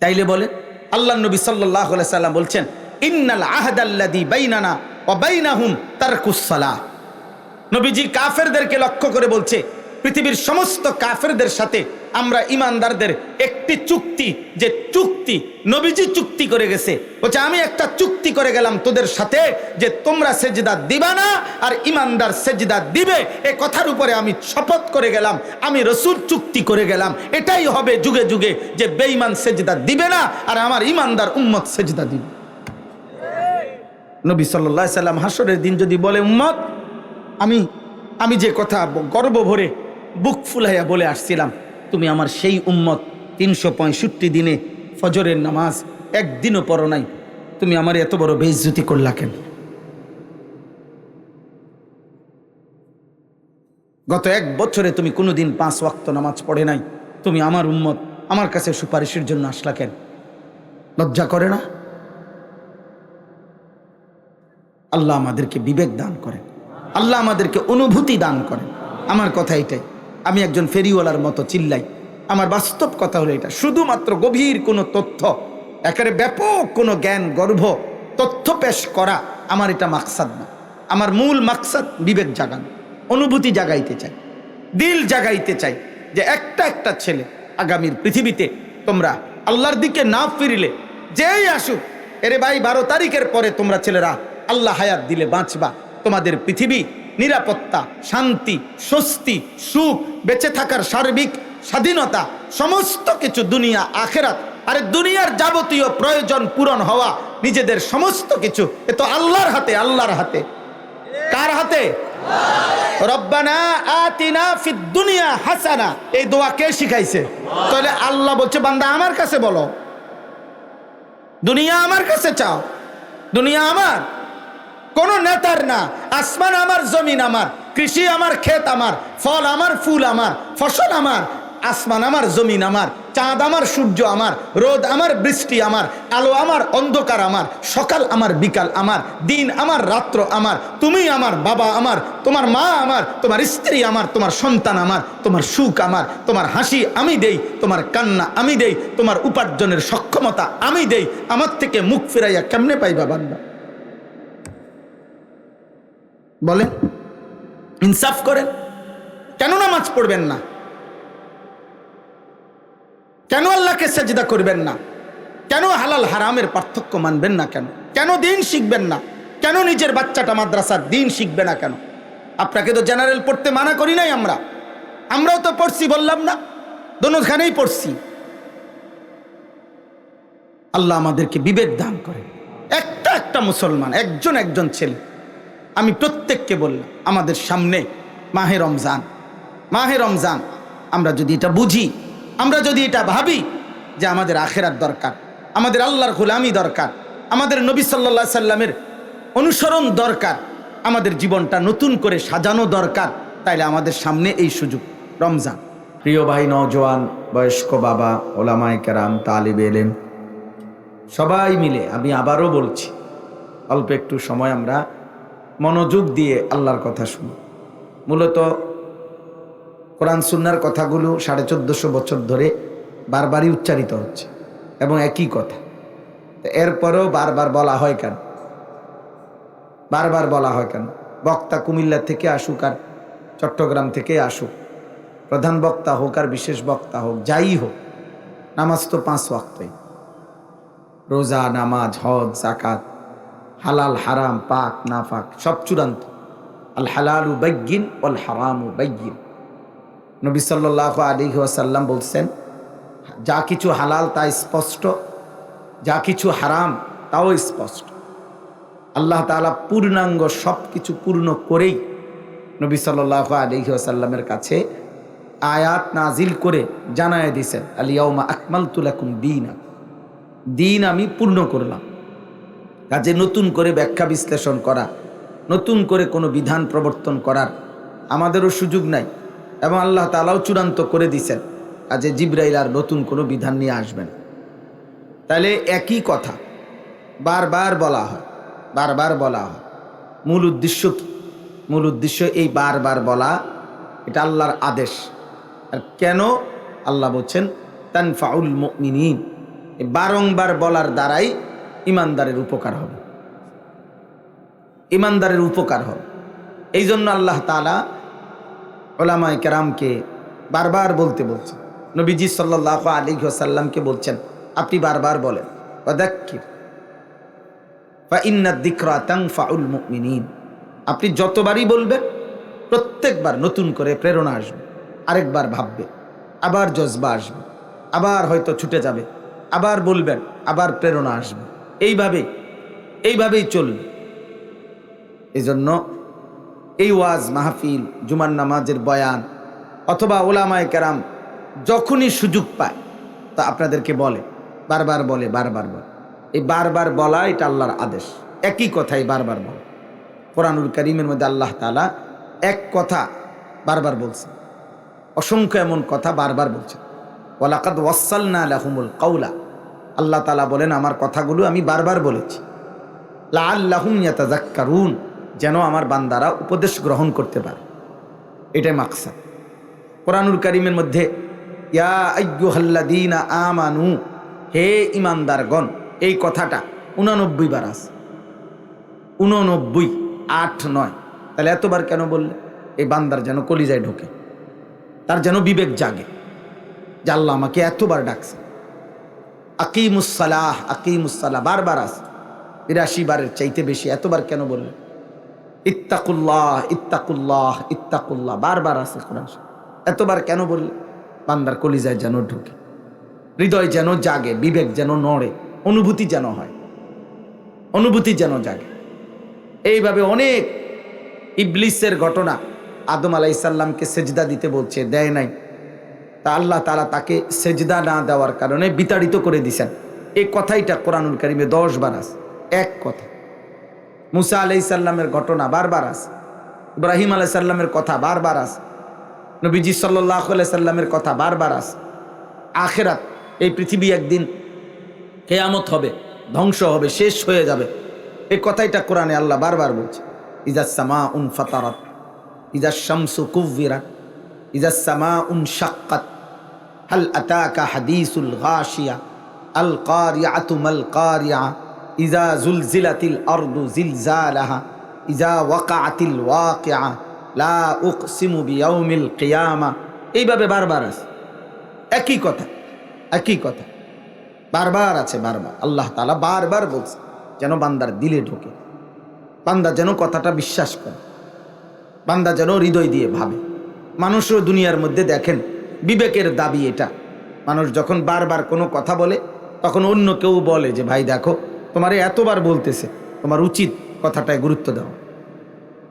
A: তাইলে বলে আল্লাহ নবী সাল্লাল্লাহু আলাইহি সাল্লাম বলছেন, ইন্নাল আহদাল্লাযী বাইনানা ওয়া বাইনাহুম তারকুস সালাহ। নবীজি কাফেরদেরকে লক্ষ্য করে বলছে, পৃথিবীর সমস্ত কাফেরদের সাথে আমরা ইমানদারদের একটি চুক্তি, যে চুক্তি নবীজি চুক্তি করে গেছে, বলছে আমি একটা চুক্তি করে গেলাম তোদের সাথে যে তোমরা সেজদা দিবা না আর ইমানদার সেজদা দিবে। এ কথার উপরে আমি শপথ করে গেলাম, আমি রাসূল চুক্তি করে গেলাম, এটাই হবে যুগে যুগে, যে বেঈমান সেজদা দিবে না আর আমার ইমানদার উম্মত সেজদা দিবে। নবী সাল্লাল্লাহু আলাইহি সাল্লাম হাসরের দিন যদি বলে, উম্মত আমি যে কথা গর্ব ভরে বুক ফুলাইয়া বলে আসছিলাম, তুমি আমার সেই উম্মত, 365 দিনে ফজরের নামাজ একদিনও পড়ো নাই, তুমি আমার এত বড় বেইজ্জতি করলা কেন? গত 1 বছরে তুমি কোনোদিন 5 ওয়াক্ত নামাজ পড়ে নাই, তুমি আমার উম্মত, আমার কাছে সুপারিশের জন্য আসলা কেন? লজ্জা করে না? আল্লাহ আমাদেরকে বিবেক দান করেন, আল্লাহ আমাদেরকে অনুভূতি দান করেন। আমার কথা এটাই, আমি একজন ফেরিওয়ালার মতো চিল্লাই, আমার বাস্তব কথা হলো এটা। শুধুমাত্র গভীর কোনো তথ্য, একেবারে ব্যাপক কোনো জ্ঞান গর্ভ তথ্য পেশ করা আমার এটা মাকসাদ না। আমার মূল মাকসাদ বিবেক জাগানো, অনুভূতি জাগাইতে চাই, দিল জাগাইতে চাই, যে একটা ছেলে আগামীর পৃথিবীতে তোমরা আল্লাহর দিকে না ফিরলে, যেই আসুক, এরে ভাই 12 তারিখের পরে তোমরা ছেলেরা আল্লাহ হায়াত দিলে বাঁচবা, তোমাদের পৃথিবী নিরাপত্তা, শান্তি, স্বস্তি, সুখ, বেঁচে থাকার সার্বিক স্বাধীনতা, সমস্ত কিছু দুনিয়া আখেরাত, আরে দুনিয়ার যাবতীয় প্রয়োজন পূরণ হওয়া, নিজেদের সমস্ত কিছু এ তো আল্লাহর হাতে। আল্লাহর হাতে। কার হাতে? রব্বানা আতিনা ফিদ দুনিয়া হাসানা, এই দোয়া কে শিখাইছে? তাহলে আল্লাহ বলছে, বান্দা আমার কাছে বলো, দুনিয়া আমার কাছে চাও। দুনিয়া আমার, কোন নেতার না। আসমান আমার, জমিন আমার, কৃষি আমার, ক্ষেত আমার, ফল আমার, ফুল আমার, ফসল আমার, আসমান আমার, জমিন আমার, চাঁদ আমার, সূর্য আমার, রোদ আমার, বৃষ্টি আমার, আলো আমার, অন্ধকার আমার, সকাল আমার, বিকাল আমার, দিন আমার, রাত্র আমার, তুমি আমার, বাবা আমার, তোমার মা আমার, তোমার স্ত্রী আমার, তোমার সন্তান আমার, তোমার সুখ আমার, তোমার হাসি আমি দেই, তোমার কান্না আমি দেই, তোমার উপার্জনের সক্ষমতা আমি দেই, আমার থেকে মুখ ফিরাইয়া কেমনে পাইবা বান্দা? বলেন, ইনসাফ করেন। কেন নামাজ পড়বেন না? কেন আল্লাহকে সেজদা করবেন না? কেন হালাল হারামের পার্থক্য মানবেন না? কেন দিন শিখবেন না? কেন নিজের বাচ্চাটা মাদ্রাসার দিন শিখবে না? কেন? আপনাকে তো জেনারেল পড়তে মানা করি নাই, আমরাও তো পড়ছি, বললাম না? দোনোখানেই পড়ছি। আল্লাহ আমাদেরকে বিবেক দান করেন। একটা মুসলমান, একজন ছেলে, আমি প্রত্যেককে বললাম, আমাদের সামনে মাহে রমজান, আমরা যদি এটা বুঝি, আমরা যদি এটা ভাবি যে আমাদের আখিরাত দরকার, আমাদের আল্লাহর গোলামি দরকার, আমাদের নবী সাল্লাল্লাহু আলাইহি সাল্লামের অনুসরণ দরকার, আমাদের জীবনটা নতুন করে সাজানো দরকার, তাইলে আমাদের সামনে এই সুযোগ রমজান। প্রিয় ভাই, নওজোয়ান, বয়স্ক বাবা, ওলামায়ে কেরাম, তালিবে ইলম, সবাই মিলে আমি আবারও বলছি, অল্প একটু সময় আমরা মনোযোগ দিয়ে আল্লাহর কথা শুনি। মূলত কোরআন সুন্নাহর কথাগুলো 1450 বছর ধরে বারবারই উচ্চারিত হচ্ছে এবং একই কথা। এরপরেও বারবার বলা হয় কেন? বক্তা কুমিল্লা থেকে আসুক আর চট্টগ্রাম থেকে আসুক, প্রধান বক্তা হোক আর বিশেষ বক্তা হোক, যাই হোক, নামাজ তো 5 ওয়াক্তই। রোজা, নামাজ, হজ, যাকাত, হালাল হারাম, পাক না পাক, সব চূড়ান্ত। আল হালালু বাইয়িন ওয়াল হারামু বাইয়িন। নবী সাল্লাল্লাহু আলাইহি ওয়াসাল্লাম বলছেন, যা কিছু হালাল তা স্পষ্ট, যা কিছু হারাম তাও স্পষ্ট। আল্লাহ তাআলা পূর্ণাঙ্গ সব কিছু পূর্ণ করেই নবী সাল্লাল্লাহু আলাইহি ওয়াসাল্লামের কাছে আয়াত নাজিল করে জানায় দিয়েছেন, আল ইয়াউমা আকমালতু লাকুম দীনাকুম, দিন আমি পূর্ণ করলাম। কাজে নতুন করে ব্যাখ্যা বিশ্লেষণ করা, নতুন করে কোনো বিধান প্রবর্তন করার আমাদেরও সুযোগ নাই, এবং আল্লাহ তাআলাও চূড়ান্ত করে দিয়েছেন। কাজে জিবরাইল আর নতুন কোনো বিধান নিয়ে আসবেন। তাহলে একই কথা বারবার বলা হয়। মূল উদ্দেশ্য কি? মূল উদ্দেশ্য এই বারবার বলা, এটা আল্লাহর আদেশ। আর কেন? আল্লাহ বলছেন তানফাউল মুমিনিন, বারংবার বলার দ্বারাই ইমানদারের উপকার হবে। ইমানদারের উপকার হবে। এই জন্য আল্লাহ তাআলা উলামায়ে কেরামকে বারবার বলতে বলছেন, নবীজি সাল্লাল্লাহু আলাইহি ওয়াসাল্লামকে বলছেন আপনি বারবার বলেন ওয়াদাক্কির ফা ইন্নাদ যিকরা তানফাউল মুমিনিন। আপনি যতবারই বলবেন প্রত্যেকবার নতুন করে প্রেরণা আসবে, আরেকবার ভাববে, আবার জজবা আসবে, আবার হয়তো ছুটে যাবে, আবার বলবেন, আবার প্রেরণা আসবে, এইভাবেই চলবে। এই জন্য এই ওয়াজ মাহফিল, জুমার নামাজের বয়ান অথবা ওলামায়ে কেরাম যখনই সুযোগ পায় তা আপনাদেরকে বলে, বারবার বলে। এই বারবার বলা এটা আল্লাহর আদেশ, একই কথাই বারবার বলে। কোরআনুল কারীমের মধ্যে আল্লাহ তাআলা এক কথা বারবার বলছেন, অসংখ্য এমন কথা বারবার বলছেন। ওয়ালাকাদ ওয়াসসালনা লাহুমুল কাওলা, আল্লাহ তাআলা বলেন আমার কথাগুলো আমি বারবার বলেছি, লাআল্লাহুম ইয়াতাযাক্কারুন, যেন আমার বান্দারা উপদেশ গ্রহণ করতে পারে। এটাই মাকসাদ। কোরআনুল কারীমের মধ্যে ইয়া আইয়ুহাল্লাযীনা আমানু, হে ঈমানদারগণ, এই কথাটা 89 বার আছে। 89, 8, 9। তাহলে এতবার কেন বললে? এই বান্দার যেন কলিজায় ঢোকে, তার যেন বিবেক জাগে যে আল্লাহ আমাকে এতবার ডাকছে। আকিমুস সালাহ বারবার আছে, 82 বারের চাইতে বেশি। এতবার কেন বললে? ইত্তাকুল্লাহ বারবার আছে কোরআন। এতবার কেন বললে? বান্দার কলিজায় যেন ঢুকে, হৃদয় যেন জাগে, বিবেক যেন নড়ে, অনুভূতি যেন জাগে। এইভাবে অনেক ইবলিসের ঘটনা, আদম আলাইহিস সালামকে সেজদা দিতে বলছে, দেয় নাই, তা আল্লাহ তাআলা তাকে সেজদা না দেওয়ার কারণে বিতাড়িত করে দিয়েছেন। এই কথাইটা কোরআনুল কারীমে 10 বার আছে, এক কথা। মুসা আলাইহিস সালামের ঘটনা বারবার আছে, ইব্রাহিম আলাইহিস সালামের কথা বারবার আছে, নবীজি সাল্লাল্লাহু আলাইহি সাল্লামের কথা বারবার আছে। আখিরাত, এই পৃথিবী একদিন কিয়ামত হবে, ধ্বংস হবে, শেষ হয়ে যাবে, এই কথাইটা কোরআনে আল্লাহ বারবার বলছে। ইজাস সামাউন ফাতারাত, ইজাস শামসু কুవ్বিরাত, ইজাস সামাউন শাক্কাত, হাল আতাকা হাদিসুল গাশিয়া, আল কারিআতু মাল কারিআ, ইজা জুলজিলাতিল আরদু জিলজালাহা, ইজা ওয়াকাআতিল ওয়াকিআ, লা উকসিমু বিয়াউমিল কিয়ামা। এইভাবে বারবার আছে, একই কথা বারবার আছে, বারবার আল্লাহ তাআলা বারবার বলছে, যেন বান্দার দিলে ঢোকে, বান্দা যেন কথাটা বিশ্বাস করে, বান্দা যেন হৃদয় দিয়ে ভাবে। মানুষও দুনিয়ার মধ্যে দেখেন বিবেকের দাবি এটা। মানুষ যখন বারবার কোনো কথা বলে তখন অন্য কেউ বলে যে ভাই দেখো তোমারে এতবার বলতেছে, তোমার উচিত কথাটায় গুরুত্ব দাও।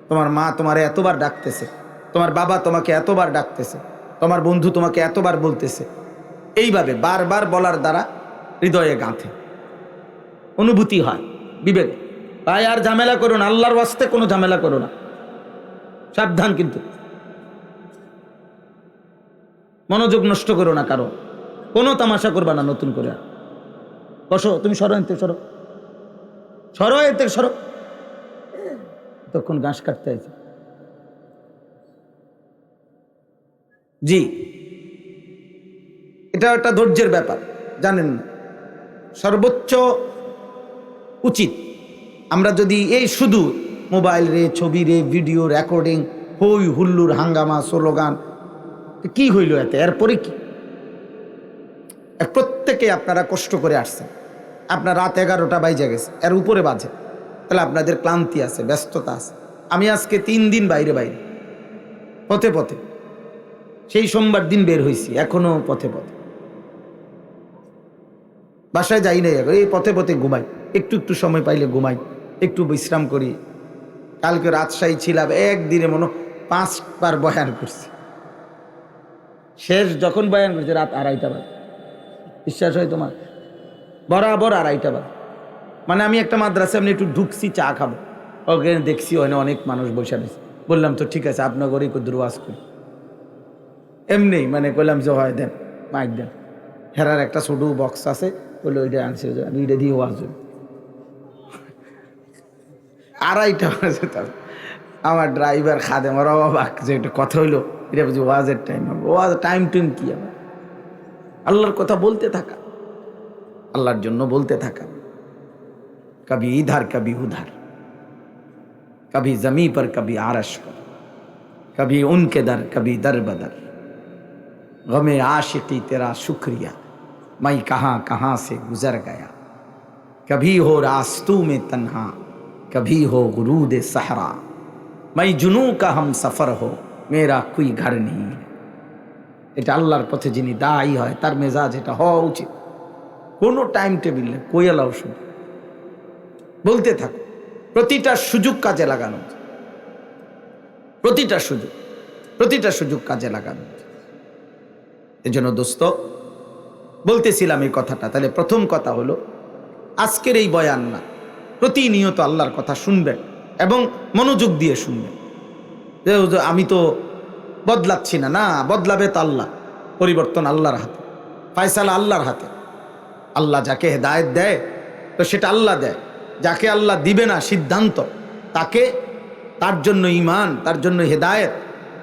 A: তোমার মা তোমারে এতবার ডাকতেছে, তোমার বাবা তোমাকে এতবার ডাকতেছে, তোমার বন্ধু তোমাকে এতবার বলতেছে। এইভাবে বারবার বলার দ্বারা হৃদয়ে গাঁথে, অনুভূতি হয়, বিবেক। তাই আর ঝামেলা করো না, আল্লাহর ওয়াস্তে কোনো ঝামেলা করো না, সাবধান। কিন্তু মনোযোগ নষ্ট করো না, কারো কোনো তামাশা করবা না নতুন করে। বসো, তুমি সরো এতে, সরো। তখন ঘাস কাটতে আছে। জি, এটা একটা ধৈর্যের ব্যাপার, জানেন না? সর্বোচ্চ উচিত আমরা যদি এই শুধু মোবাইল রে, ছবি রে, ভিডিও রেকর্ডিং, হই হুল্লুর, হাঙ্গামা, স্লোগান, কি হইল এতে? এরপরে কি? প্রত্যেকে আপনারা কষ্ট করে আসছেন, আপনার রাত 11টা বাইজে গেছে, এর উপরে বাজে, তাহলে আপনাদের ক্লান্তি আছে, ব্যস্ততা আছে। আমি আজকে 3 দিন বাইরে পথে সেই সোমবার দিন বের হয়েছি, এখনো পথে বাসায় যাই নাই, এই পথে ঘুমাই, একটু সময় পাইলে ঘুমাই, একটু বিশ্রাম করি। কালকে রাজশাহী ছিলাম, একদিনে মনে 5 বার বয়ান করছি। শেষ যখন বয়ান করছি রাত 2:30 বাজে। বিশ্বাস হয় তোমার? বরাবর 2:30 বাজে। মানে আমি একটা মাদ্রাসা এমনি একটু ঢুকছি, চা খাবো, ওখানে দেখছি ওখানে অনেক মানুষ বসে রয়েছে। বললাম তো ঠিক আছে, আপনার ঘরেই দুর্বাস করি, এমনি মানে বললাম যে হয় দেন, মাইক দেন। হেরার একটা ছোট বক্স আছে, বললো ওইটা আনছে, আমি ওইটা দিয়ে ওয়াজ হই। 2:30 বাজে। আমার ড্রাইভার খাদেম, ওরা অবাক যে একটা কথা হইলো, এটা বুঝি ওয়াজের টাইম। ওয়াজ টাইম কি? আমার আল্লাহর কথা বলতে থাকা, আল্লাহর জন্য বলতে থাকা, কবি ইধার কবি উধার। कभी जमी पर कभी आरश पर, कभी उनके दर कभी दर बदर, गमे आशिकी तेरा शुक्रिया, मैं कहाँ कहाँ से गुजर गया, कभी हो रास्तों में तन्हा, कभी हो गुरूद सहरा, मैं जुनू का हम सफ़र हो, मेरा कोई घर नहीं है। এটা আল্লাহর পথে যিনি দায়ী হয় তার মেজাজ এটা হওয়া উচিত। কোনো টাইম টেবিল নেই, কোয়েলাও শুধু বলতে থাকো, প্রতিটা সুযোগ কাজে লাগানো, প্রতিটা সুযোগ কাজে লাগানো। এজন্য দোস্ত বলতেছিলাম এই কথাটা। তাহলে প্রথম কথা হলো আজকের এই বয়ান না, প্রতিনিয়ত আল্লাহর কথা শুনবেন এবং মনোযোগ দিয়ে শুনবেন। আমি তো বদলাচ্ছি না, না, বদলাবে তো আল্লাহ, পরিবর্তন আল্লাহর হাতে, ফয়সালা আল্লাহর হাতে। আল্লাহ যাকে হেদায়েত দেয় তো সেটা আল্লাহ দেয়, যাকে আল্লাহ দিবে না সিদ্ধান্ত তাকে, তার জন্য ঈমান, তার জন্য হেদায়েত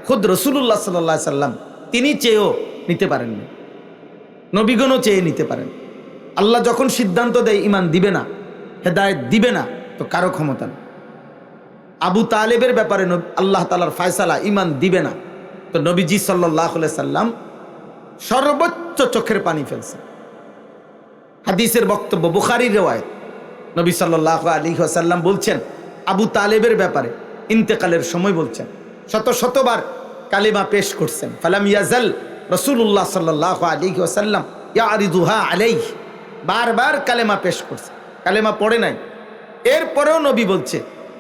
A: খুদ রাসূলুল্লাহ সাল্লাল্লাহু আলাইহি সাল্লাম তিনি চেয়েও নিতে পারেন না, নবীগণও চেয়ে নিতে পারেন। আল্লাহ যখন সিদ্ধান্ত দেয় ঈমান দিবে না, হেদায়েত দিবে না, তো কারো ক্ষমতা নেই। আবু তালেবের ব্যাপারে আল্লাহ তাআলার ফয়সালা ঈমান দিবে না, তো নবীজি সাল্লাল্লাহু আলাইহি সাল্লাম সর্বোচ্চ চোখের পানি ফেলছেন। হাদিসের বক্তব্য, বুখারীর রিওয়ায়াত, নবী সাল্লাল্লাহু আলাইহি ওয়াসাল্লাম বলছেন আবু তালেবের ব্যাপারে ইন্তেকালের সময় বলছেন, শতবার কালিমা পেশ করছেন। ফালাম ইয়াজাল রাসূলুল্লাহ সাল্লাল্লাহু আলাইহি ওয়াসাল্লাম ইয়ারিদুহা আলাইহি, বারবার কালেমা পেশ করছে, কালেমা পড়ে নাই। এরপরেও নবী বলছে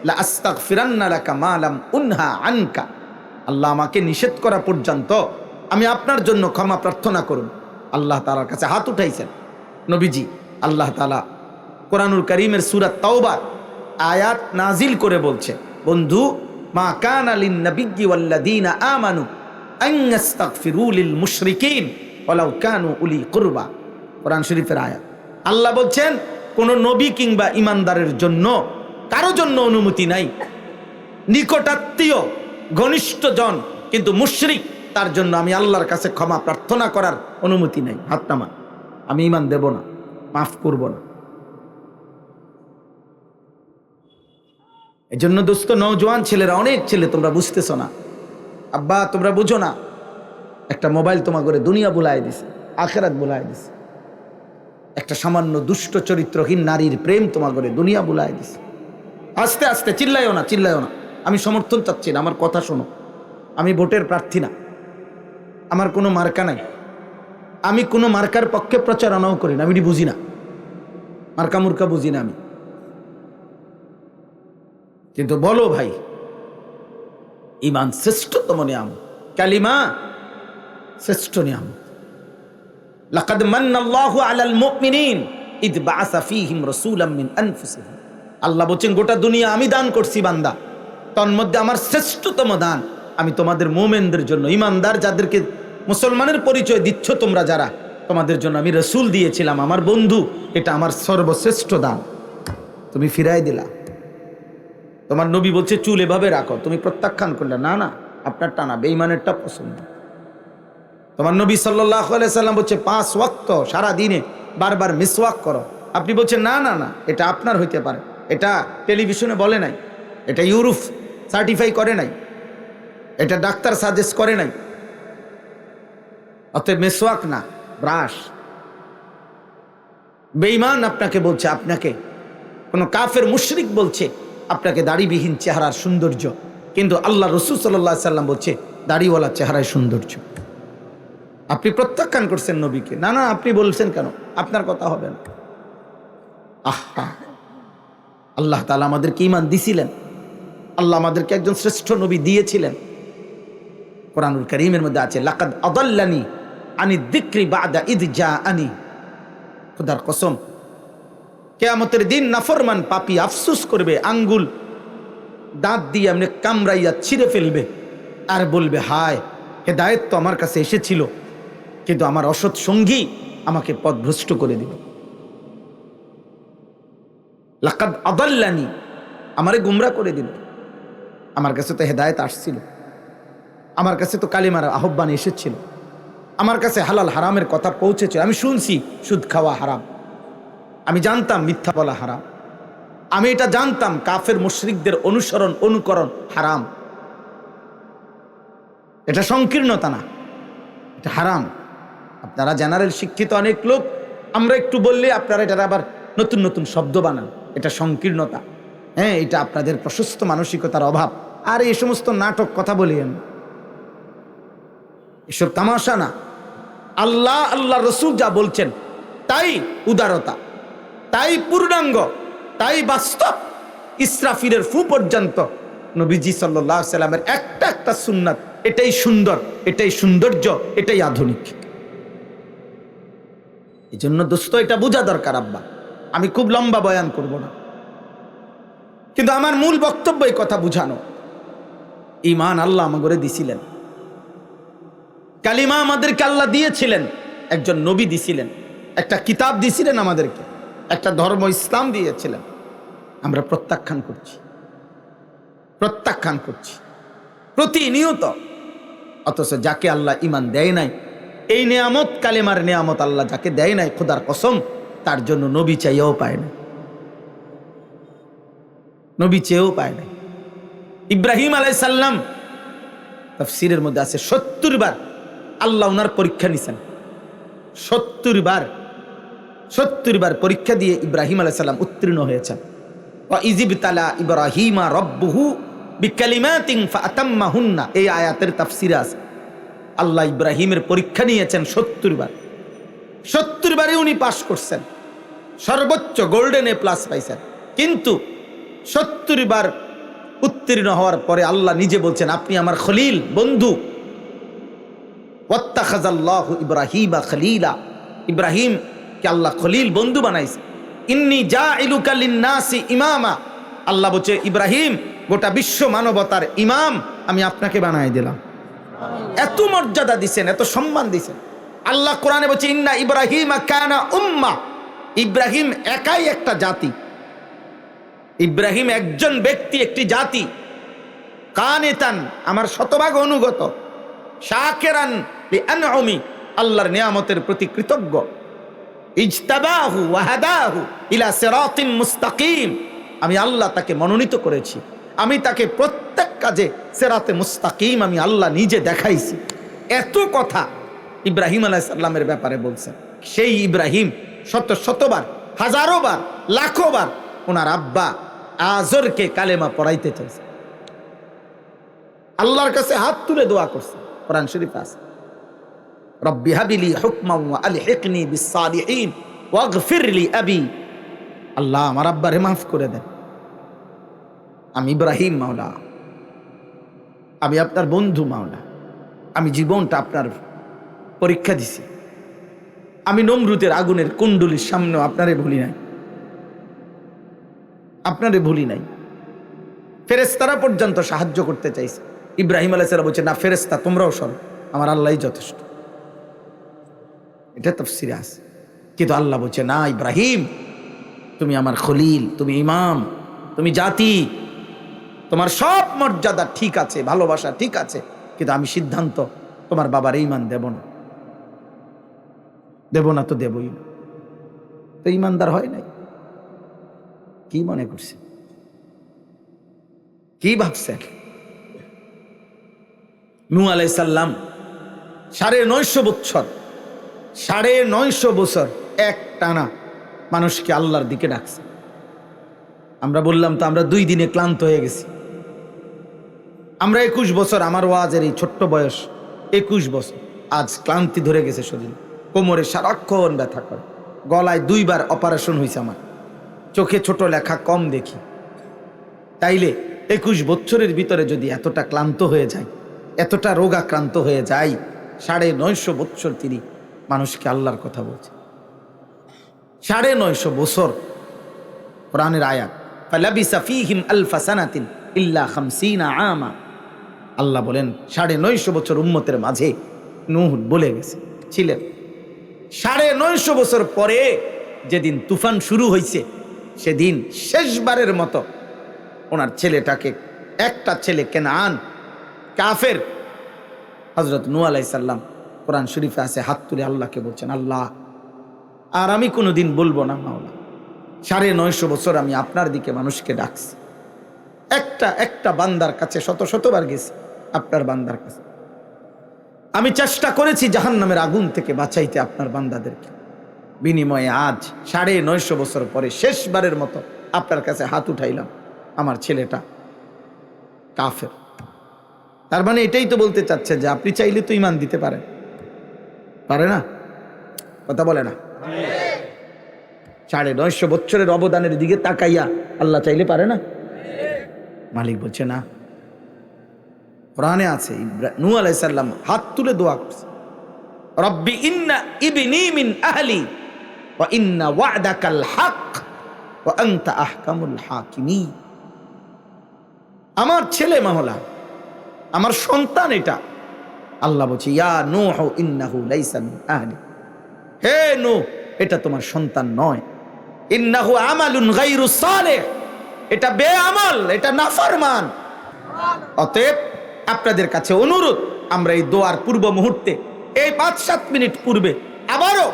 A: লা আস্তাগফিরান্না লাকা মা লাম উনহা আনকা, আল্লাহ আমাকে নিষেধ করা পর্যন্ত আমি আপনার জন্য ক্ষমা প্রার্থনা করুন। আল্লাহ তাআলার কাছে হাত উঠাইছেন নবীজি। আল্লাহ তাআলা কোরআনুল কারীমের সূরা তাওবা আয়াত নাজিল করে বলছে, বন্ধু, মা কানা লিন নাবিয়্যি ওয়াল্লাযীনা আমানু আন ইস্তাগফিরু লিল মুশরিকিন ওয়ালাউ কানু উলি কুরবা, কোরআন শরীফের আয়াত। আল্লাহ বলছেন কোন নবী কিংবা ঈমানদারের জন্য কারো জন্য অনুমতি নাই, নিকটাত্মীয় ঘনিষ্ঠজন কিন্তু মুশরিক, তার জন্য আমি আল্লাহর কাছে ক্ষমা প্রার্থনা করার অনুমতি নাই। হাত নামান, আমি ঈমান দেব না, মাফ করব না। এই জন্য দোস্ত, নওজোয়ান ছেলেরা, অনেক ছেলে তোমরা বুঝতেছ না, আব্বা তোমরা বুঝো না, একটা মোবাইল তোমার করে দুনিয়া বুলাই দিছে, আখেরাত বুলাই দিছে। একটা সামান্য দুষ্ট চরিত্রহীন নারীর প্রেম তোমার করে দুনিয়া বুলাই দিছে। আস্তে আস্তে, চিল্লাইও না, চিল্লাইও না, আমি সমর্থন চাচ্ছি না, আমার কথা শোনো। আমি ভোটের প্রার্থী না, আমার কোনো মার্কা নাই, আমি কোনো মার্কার পক্ষে প্রচারণাও করি না, আমি বুঝি না, মার্কা মুর্কা বুঝি না আমি। কিন্তু বলো ভাই, ঈমান শ্রেষ্ঠতম নিয়ামত, কালিমা শ্রেষ্ঠ নিয়ামত। লাকাদ মান্নাল্লাহু আলাল মুমিনিন ইদ বাআসা ফীহিম রাসূলাম মিন আনফুসিহিম, আল্লাহ বলেন গোটা দুনিয়া আমি দান করছি বান্দা, তন্মধ্যে আমার শ্রেষ্ঠতম দান আমি তোমাদের মুমিনদের জন্য, ঈমানদার যাদেরকে মুসলমানের পরিচয় দিচ্ছ তোমরা যারা, তোমাদের জন্য আমি রাসূল দিয়েছিলাম, আমার বন্ধু, এটা আমার সর্বশ্রেষ্ঠ দান। তুমি ফিরাই দিলা। তোমার নবী বলছে চুল এভাবে রাখো, তুমি প্রত্যাখ্যান করলে, না না, আপনার টানা বেঈমানেরটা পছন্দ। তোমার নবী সাল্লাল্লাহু আলাইহি সাল্লাম বলছে 5 ওয়াক্ত সারা দিনে বারবার মিসওয়াক করো, আপনি বলছেন না না না, এটা আপনার হইতে পারে, এটা টেলিভিশনে বলে নাই, এটা ইউরোপ সার্টিফাই করে নাই, এটা ডাক্তার সাজেস্ট করে নাই, অতএব মিসওয়াক না, ব্রাশ। বেঈমান আপনাকে বলছে, আপনাকে কোন কাফের মুশরিক বলছে আপনাকে দাড়িবিহীন চেহারার সৌন্দর্য, কিন্তু আল্লাহ রাসূল সাল্লাল্লাহু আলাইহি সাল্লাম বলছে দাড়িওয়ালা চেহারায় সৌন্দর্য। আপনি প্রত্যাখ্যান করছেন নবীকে, না না, আপনি বলছেন কেন, আপনার কথা হবে না। আহা, আল্লাহ তাআলা আমাদেরকে ঈমান দিছিলেন, আল্লাহ আমাদেরকে একজন শ্রেষ্ঠ নবী দিয়েছিলেন। কোরআনুল কারীমের মধ্যে আছে লাকাদ আদাল্লানি আনি যিকরি বাদা ইয জাআনি, খোদার কসম, কিয়ামতের দিন নাফরমান পাপী আফসোস করবে, আঙ্গুল দাঁত দিয়ে এমনি কামড়াইয়া ছিঁড়ে ফেলবে আর বলবে, হায়, হেদায়েত তো আমার কাছে এসেছিল, কিন্তু আমার অসৎ সঙ্গী আমাকে পথভ্রষ্ট করে দিল। লাকাদ আদাল্লানি, আমারে গুমরা করে দিল। আমার কাছে তো হেদায়েত আসছিল, আমার কাছে তো কালিমার আহ্বান এসেছিল, আমার কাছে হালাল হারামের কথা পৌঁছেছিল, আমি শুনছি সুদ খাওয়া হারাম, আমি জানতাম মিথ্যা বলা হারাম, আমি এটা জানতাম কাফের মুশরিকদের অনুসরণ অনুকরণ হারাম। এটা সংকীর্ণতা না, এটা হারাম। আপনারা জেনারেল শিক্ষিত অনেক লোক, আমরা একটু বললে আপনারা এটার আবার নতুন নতুন শব্দ বানান। এটা সংকীর্ণতা, হ্যাঁ, এটা আপনাদের প্রশস্ত মানসিকতার অভাব। আর এই সমস্ত নাটক কথা বলিয়েন, এসব তামাশা না। আল্লাহ আল্লাহ রসুল যা বলছেন তাই উদারতা, তাই পূর্ণাঙ্গ, তাই বাস্তব। ইসরাফিলের ফু পর্যন্ত নবীজি সাল্লাল্লাহু আলাইহি সাল্লামের একটা একটা সুন্নাত, এটাই সুন্দর, এটাই সৌন্দর্য, এটাই আধুনিক। এই জন্য দোস্ত এটা বোঝা দরকার। আব্বা, আমি খুব লম্বা বয়ান করব না, কিন্তু আমার মূল বক্তব্য এই কথা বুঝানো। ঈমান আল্লাহ আমাদের দিছিলেন, কালিমা আমাদেরকে আল্লাহ দিয়েছিলেন, একজন নবী দিছিলেন, একটা কিতাব দিছিলেন আমাদেরকে, একটা ধর্ম ইসলাম দিয়েছিলেন। আমরা প্রত্যাখ্যান করছি প্রতিনিয়ত। অথচ যাকে আল্লাহ ঈমান দেয় নাই, এই নেয়ামত, কালেমার নেয়ামত আল্লাহ যাকে দেয় নাই, খোদার কসম, তার জন্য নবী চাইও পায় না, নবী চেয়েও পায় না। ইব্রাহিম আলাইহিস সালাম, তাফসীরের মধ্যে আছে 70 বার আল্লাহ ওনার পরীক্ষা নিছেন। 70 বার পরীক্ষা দিয়ে ইব্রাহিম আলাইহিস সালাম উত্তীর্ণ হয়েছেন। ওয়া ইযিবতালা ইব্রাহিমা রাব্বুহু বিকালিমাতিন ফাআতাম্মাহুন্না, এই আয়াতের তাফসীরে আছে আল্লাহ ইব্রাহিমের পরীক্ষা নিয়েছেন 70 বার। 70 বারে উনি পাশ করছেন, সর্বোচ্চ গোল্ডেন A+ পাইছেন। কিন্তু 70 বার উত্তীর্ণ হওয়ার পরে আল্লাহ নিজে বলছেন, আপনি আমার খলিল, বন্ধু। ওয়াত্তাখাযাল্লাহু ইব্রাহিমা খলিলা, ইব্রাহিমকে আল্লাহ খলিল, বন্ধু বানাইছে। ইন্নী জাইলুকা লিন-নাসি ইমামা, আল্লাহ বলছে ইব্রাহিম, গোটা বিশ্ব মানবতার ইমাম আমি আপনাকে বানাই দিলাম। এত মর্যাদা দিছেন, এত সম্মান দিছেন। আল্লাহ কোরআনে বলছে ইন্না ইব্রাহিমা কানা উম্মাহ, ইব্রাহিম একাই একটা জাতি, ইব্রাহিম একজন ব্যক্তি, একটি জাতি। কানিতান, আমার শতভাগ অনুগত। শাকিরান লিআনউমি, আল্লাহর নিয়ামতের প্রতি কৃতজ্ঞ। ইজতাবাহু ওয়া হাদাহু ইলা সিরাতিন মুস্তাকিম, আমি আল্লাহ তাকে মনোনীত করেছি, আমি তাকে প্রত্যেক কাজে সিরাতে মুস্তাকিম আমি আল্লাহ নিজে দেখাইছি। এত কথা ইব্রাহিম আলাইহিস সালামের ব্যাপারে বলছেন। সেই ইব্রাহিম শতবার, হাজারো বার, লাখো বার ওনার আব্বা আজরকে কালেমা পড়াইতে চাইছে, আল্লাহর কাছে হাত তুলে দোয়া করছে। কোরআন শরীফে আছে, রব্বি হাবিলি হুকমান ওয়া আলহিকনি বিস-সালিহিন ওয়াগফির লি আবি, আল্লাহ আমার আব্বারে মাফ করে দেন। আমি ইব্রাহিম মাওলা, আমি আপনার বন্ধু মাওলা, আমি জীবনটা আপনার পরীক্ষা দিছি। আমি নমরুদের আগুনের কুণ্ডলীর সামনেও আপনারে ভুলি নাই, আপনারে ভুলি নাই। ফেরেশতারা পর্যন্ত সাহায্য করতে চাইছে। ইব্রাহিম আলাইহিস সালাম বলছে, না ফেরেশতা তোমরাও সরো, আমার আল্লাহই যথেষ্ট। এটা তাফসীরে আছে। কিন্তু আল্লাহ বলছে, না ইব্রাহিম, তুমি আমার খলিল, তুমি ইমাম, তুমি জাতি, তোমার সব মর্যাদা ঠিক আছে, ভালোবাসা ঠিক আছে, কিন্তু আমি সিদ্ধান্ত তোমার বাবার ঈমান দেব না, তো দেবই না। তো ঈমানদার হয় নাই। কি মনে করছেন, কি ভাবছেন? নূহ আলাইহিস সালাম 950 বছর, 950 বছর এক টানা মানুষকে আল্লাহর দিকে ডাকছে। আমরা বললাম তো আমরা 2 দিনে ক্লান্ত হয়ে গেছি। আমরা 21 বছর, আমার ওয়াজের এই ছোট্ট বয়স 21 বছর, আজ ক্লান্তি ধরে গেছে শরীর, কোমরে সারাক্ষণ ব্যথা করে, গলায় 2 বার অপারেশন হয়েছে আমার, চোখে ছোট লেখা কম দেখি। তাইলে 21 বছরের ভিতরে যদি এতটা ক্লান্ত হয়ে যায়, এতটা রোগাক্রান্ত হয়ে যায়, 950 বছর তিনি মানুষকে আল্লাহর কথা বলছে। 950 বছর, কোরআনের আয়াত, ফালাবিসা ফীহিম আলফা সানাতিন ইল্লা 50 আমা। আল্লাহ বলেন 950 বছর উম্মতের মাঝে নূহ বলে গেছে ছিলেন। 950 বছর পরে যেদিন তুফান শুরু হয়েছে, সেদিন শেষবারের মতো ওনার ছেলেটাকে, একটা ছেলে কেনান, কাফের, হযরত নূহ আলাইহিস সালাম, কোরআন শরীফে আছে, হাত তুলে আল্লাহকে বলছেন, আল্লাহ আর আমি কোনোদিন বলবো না মাওলা, 950 বছর আমি আপনার দিকে মানুষকে ডাকছি, একটা একটা বান্দার কাছে শত শতবার গেছি, আপনার বান্দার কাছে আমি চেষ্টা করেছি জাহান্নামের আগুন থেকে বাঁচাইতে আপনার বান্দাদেরকে। বিনিময়ে আজ 950 বছর পরে শেষবারের মতো আপনার কাছে হাত উঠাইলাম, আমার ছেলেটা কাফের। তার মানে এটাই তো বলতে চাচ্ছে যে আপনি চাইলে তো ইমান দিতে পারেন, পারে না? কথা বলে না? 950 বছরের অবদানের দিকে তাকাইয়া আল্লাহ চাইলে পারে না? মালিক বলছে না। কোরআনে আছে নূহ আলাইহিস সালাম হাত তুলে দোয়া করছে, রব্বি ইন্না ইবনি মিন আহলি ওয়া ইন্না ওয়া'দাকাল হক ওয়া আনতা আহকামুল হাকিমিন। আমার ছেলে মাওলা, আমার সন্তান এটা। আল্লাহ বলছে ইয়া নূহ ইন্নাহু লাইসা মিন আহলি, হে নূহ এটা তোমার সন্তান নয়। ইন্নাহু আমালুন গায়রু সালিহ, এটা বেআমল, এটা নাফরমান। অতএব আপনাদের কাছে অনুরোধ, আমরা এই দোয়ার পূর্ব মুহূর্তে এই 5-7 মিনিট পূর্বে আবারও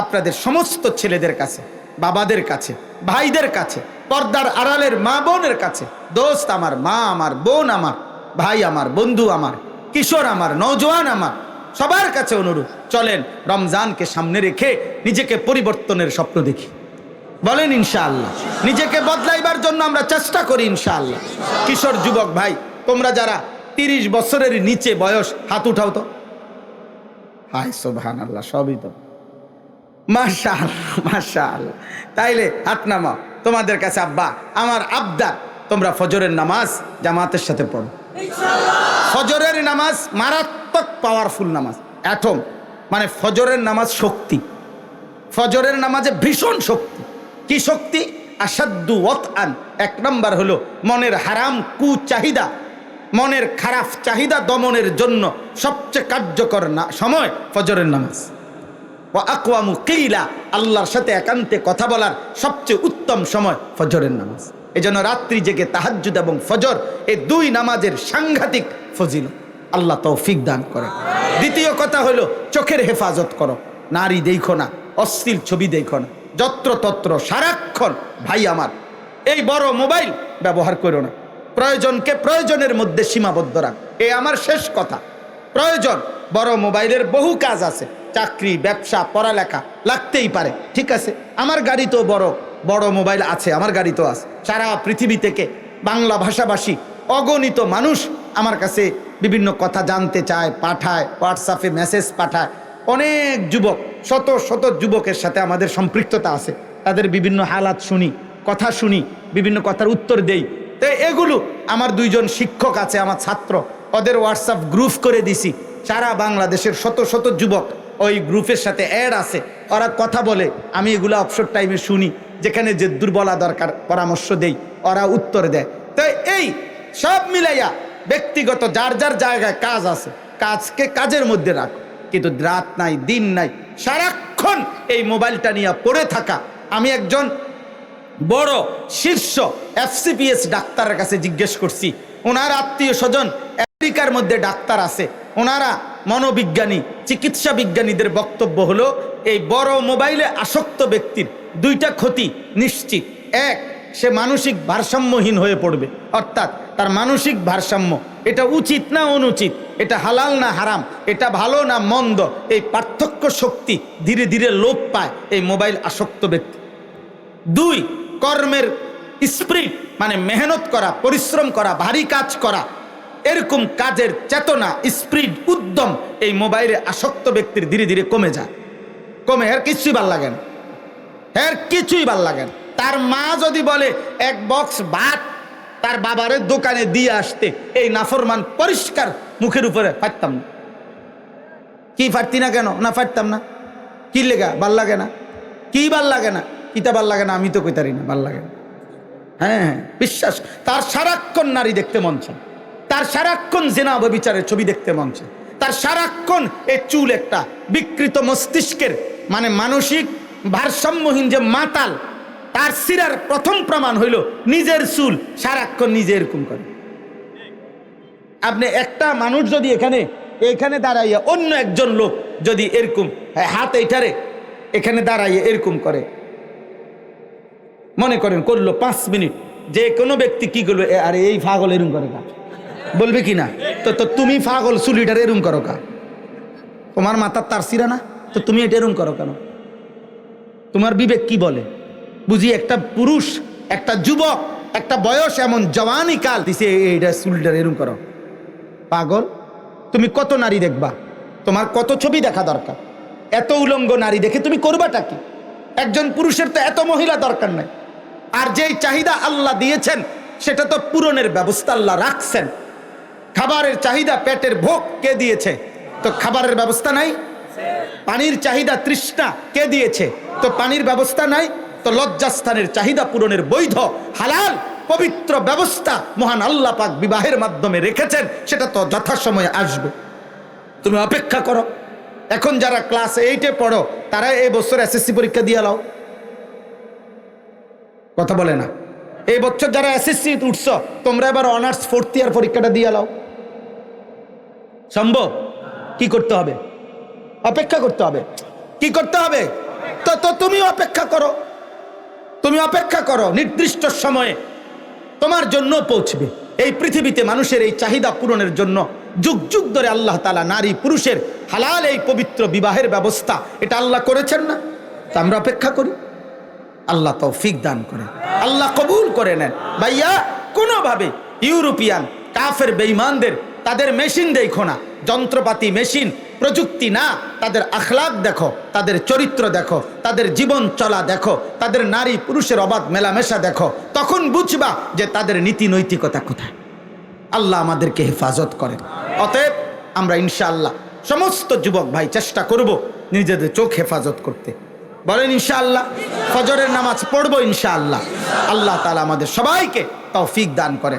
A: আপনাদের সমস্ত ছেলেদের কাছে, বাবাদের কাছে, ভাইদের কাছে, পর্দার আড়ালের মা বোনের কাছে, দোস্ত আমার, মা আমার, বোন আমার, ভাই আমার, বন্ধু আমার, কিশোর আমার, নওজোয়ান আমার, সবার কাছে অনুরোধ, চলেন রমজানকে সামনে রেখে নিজেকে পরিবর্তনের স্বপ্ন দেখি। বলেন ইনশাআল্লাহ। নিজেকে বদলাইবার জন্য আমরা চেষ্টা করি ইনশাআল্লাহ। কিশোর যুবক ভাই, তোমরা যারা 30 বছরের নিচে বয়স, হাত উঠাও তো। হায় সুবহানাল্লাহ, সবই তো মাশাআল্লাহ মাশাআল্লাহ। তাইলে হাত নামাও। তোমাদের কাছে আব্বা আমার আবদার, তোমরা ফজরের নামাজ জামাতের সাথে পড়ো ইনশাআল্লাহ। ফজরের নামাজ মারাত্মক পাওয়ারফুল নামাজ, অ্যাটম। মানে ফজরের নামাজ শক্তি, ফজরের নামাজে ভীষণ শক্তি। কি শক্তি? আসাদ্দু ওয়াতআন। 1 নম্বর হলো মনের হারাম কুচাহিদা, মনের খারাপ চাহিদা দমনের জন্য সবচেয়ে কার্যকর সময় ফজরের নামাজ। ওয়া আকওয়ামু কিলা, আল্লাহর সাথে একান্তে কথা বলার সবচেয়ে উত্তম সময় ফজরের নামাজ। এজন্য রাত্রি জেগে তাহাজ্জুদ এবং ফজর, এই 2 নামাজের সাংঘাতিক ফজিলত আল্লাহ তৌফিক দান করে। দ্বিতীয় কথা হলো চোখের হেফাজত করো, নারী দেখো না, অশ্লীল ছবি দেখো না, যত্রতত্র সারাক্ষণ। ভাই আমার, এই বড় মোবাইল ব্যবহার করো না, প্রয়োজনকে প্রয়োজনের মধ্যে সীমাবদ্ধ রাখ। এই আমার শেষ কথা। প্রয়োজন, বড় মোবাইলের বহু কাজ আছে, চাকরি, ব্যবসা, পড়ালেখা লাগতেই পারে, ঠিক আছে। আমার গাড়ি তো বড় বড় মোবাইল আছে, আমার গাড়ি তো আছে। সারা পৃথিবী থেকে বাংলা ভাষাভাষী অগণিত মানুষ আমার কাছে বিভিন্ন কথা জানতে চায়, পাঠায়, হোয়াটসঅ্যাপে মেসেজ পাঠায়। অনেক যুবক, শত শত যুবকের সাথে আমাদের সম্পৃক্ততা আছে, তাদের বিভিন্ন হালাত শুনি, কথা শুনি, বিভিন্ন কথার উত্তর দেই। তো এগুলো আমার 2 জন শিক্ষক আছে, আমার ছাত্র, ওদের হোয়াটসঅ্যাপ গ্রুপ করে দিছি। সারা বাংলাদেশের শত শত যুবক ওই গ্রুপের সাথে অ্যাড আছে, ওরা কথা বলে, আমি এগুলো অবসর টাইমে শুনি, যেখানে যে দুর্বলা দরকার পরামর্শ দেই, ওরা উত্তর দেয়। তো এই সব মিলাইয়া ব্যক্তিগত যার যার জায়গায় কাজ আছে, কাজকে কাজের মধ্যে রাখো, কিন্তু রাত নাই দিন নাই সারাক্ষণ এই মোবাইলটা নিয়ে পড়ে থাকা। আমি একজন বড় শীর্ষ FCPS ডাক্তারের কাছে জিজ্ঞেস করছি, ওনার আত্মীয় স্বজন আমেরিকার মধ্যে ডাক্তার আছে, ওনারা মনোবিজ্ঞানী, চিকিৎসা বিজ্ঞানীদের বক্তব্য হলো এই বড় মোবাইলে আসক্ত ব্যক্তির 2টা ক্ষতি নিশ্চিত। 1, সে মানসিক ভারসাম্যহীন হয়ে পড়বে, অর্থাৎ তার মানসিক ভারসাম্য, এটা উচিত না অনুচিত, এটা হালাল না হারাম, এটা ভালো না মন্দ, এই পার্থক্য শক্তি ধীরে ধীরে লোপ পায় এই মোবাইল আসক্ত ব্যক্তি। 2, কর্মের স্পিরিট, মানে মেহনত করা, পরিশ্রম করা, ভারী কাজ করা, এরকম কাজের চেতনা, স্পিরিট, উদ্যম এই মোবাইলে আসক্ত ব্যক্তির ধীরে ধীরে কমে যায়। কমে, এর কিছুই ভাল লাগে না, এর কিছুই ভাল লাগে না। তার মা যদি বলে 1 বক্স ভাত তার বাবারের দোকানে দিয়ে আসতে, এই নাফরমান পরিষ্কার মুখের উপরে পারতাম না। কি পারতি না কেন? না পারতাম না। কি লেগা? ভাল লাগে না। কি ভাল লাগে না? কিতা ভাল লাগে না? আমি তো কইতারি না, ভাল লাগে না। হ্যাঁ, বিশ্বাস। তার সারাক্ষণ নারী দেখতে মন চায়, তার সারাক্ষণ জেনা ব্যভিচারের ছবি দেখতে মন চায়, তার সারাক্ষণ এই চুল একটা বিকৃত মস্তিষ্কের, মানে মানসিক ভারসাম্যহীন যে মাতাল, তার সিরার প্রথম প্রমাণ হইল নিজের চুল সারাক্ষণ নিজে এরকম করে। আপনি একটা মানুষ যদি এখানে দাঁড়াইয়া অন্য একজন লোক যদি এরকম হাত এইটারে এখানে দাঁড়াইয়া এরকম করে, মনে করেন করলো 5 মিনিট, যে কোনো ব্যক্তি কি করবে, আরে এই পাগল এরম করে কা, বলবে কি না? তো তুমি পাগল, চুলিটার এরম করো কা, তোমার মাথার তার সিরা না, তো তুমি এটা এরম করো কেন? তোমার বিবেক কি বলে? বুঝি একটা পুরুষ, একটা যুবক, একটা বয়স, এমন জওয়ানি কাল দিছে, এইটা চুলটার এরম করো? পাগল। তুমি কত নারী দেখবা, তোমার কত ছবি দেখা দরকার? এত উলঙ্গ নারী দেখে তুমি করবাটা কি? একজন পুরুষের তো এত মহিলা দরকার নাই। আর যেই চাহিদা আল্লাহ দিয়েছেন সেটা তো পূরণের ব্যবস্থা আল্লাহ রাখছেন। খাবারের চাহিদা, পেটের ভোগ কে দিয়েছে? তো খাবারের ব্যবস্থা নাই। পানির চাহিদা, তৃষ্ণা কে দিয়েছে? তো পানির ব্যবস্থা নাই। তো লজ্জাস্থানের চাহিদা পূরণের বৈধ হালাল পবিত্র ব্যবস্থা মহান আল্লাহ পাক বিবাহের মাধ্যমে রেখেছেন, সেটা তো যথাসময়ে আসবে। তুমি অপেক্ষা করো। এখন যারা ক্লাস 8-এ পড়ো তারা এই বছর এসএসসি পরীক্ষা দিয়ে লাও। কথা বলে না? এই বছর যারা এসএসসি উঠছ তোমরা এবার অনার্স 4th ইয়ার পরীক্ষাটা দিয়ে লাও। সম্ভব? কি করতে হবে? অপেক্ষা করতে হবে। কি করতে হবে? তো তুমি অপেক্ষা করো। তুমি অপেক্ষা করো, নির্দিষ্ট সময়ে তোমার জন্য পৌঁছবে। এই পৃথিবীতে মানুষের এই চাহিদা পূরণের জন্য যুগ যুগ ধরে আল্লাহ তাআলা নারী পুরুষের হালাল এই পবিত্র বিবাহের ব্যবস্থা এটা আল্লাহ করেছেন না? তা আমরা অপেক্ষা করি। আল্লাহ তৌফিক দান করেন, আল্লাহ কবুল করে নেন। ভাইয়া, কোনোভাবে ইউরোপিয়ান কাফের বেঈমানদের তাদের মেশিন দেখো না, যন্ত্রপাতি মেশিন প্রযুক্তি না, তাদের আখলাক দেখো, তাদের চরিত্র দেখো, তাদের জীবন চলা দেখো, তাদের নারী পুরুষের অবাধ মেলামেশা দেখো, তখন বুঝবা যে তাদের নীতি নৈতিকতা কোথায়। আল্লাহ আমাদেরকে হেফাজত করেন। অতএব আমরা ইনশাআল্লাহ সমস্ত যুবক ভাই চেষ্টা করব নিজেদের চোখ হেফাজত করতে। বলেন ইনশাআল্লাহ। ফজরের নামাজ পড়বো ইনশাআল্লাহ। আল্লাহ তাআলা আমাদের সবাইকে তৌফিক দান করেন।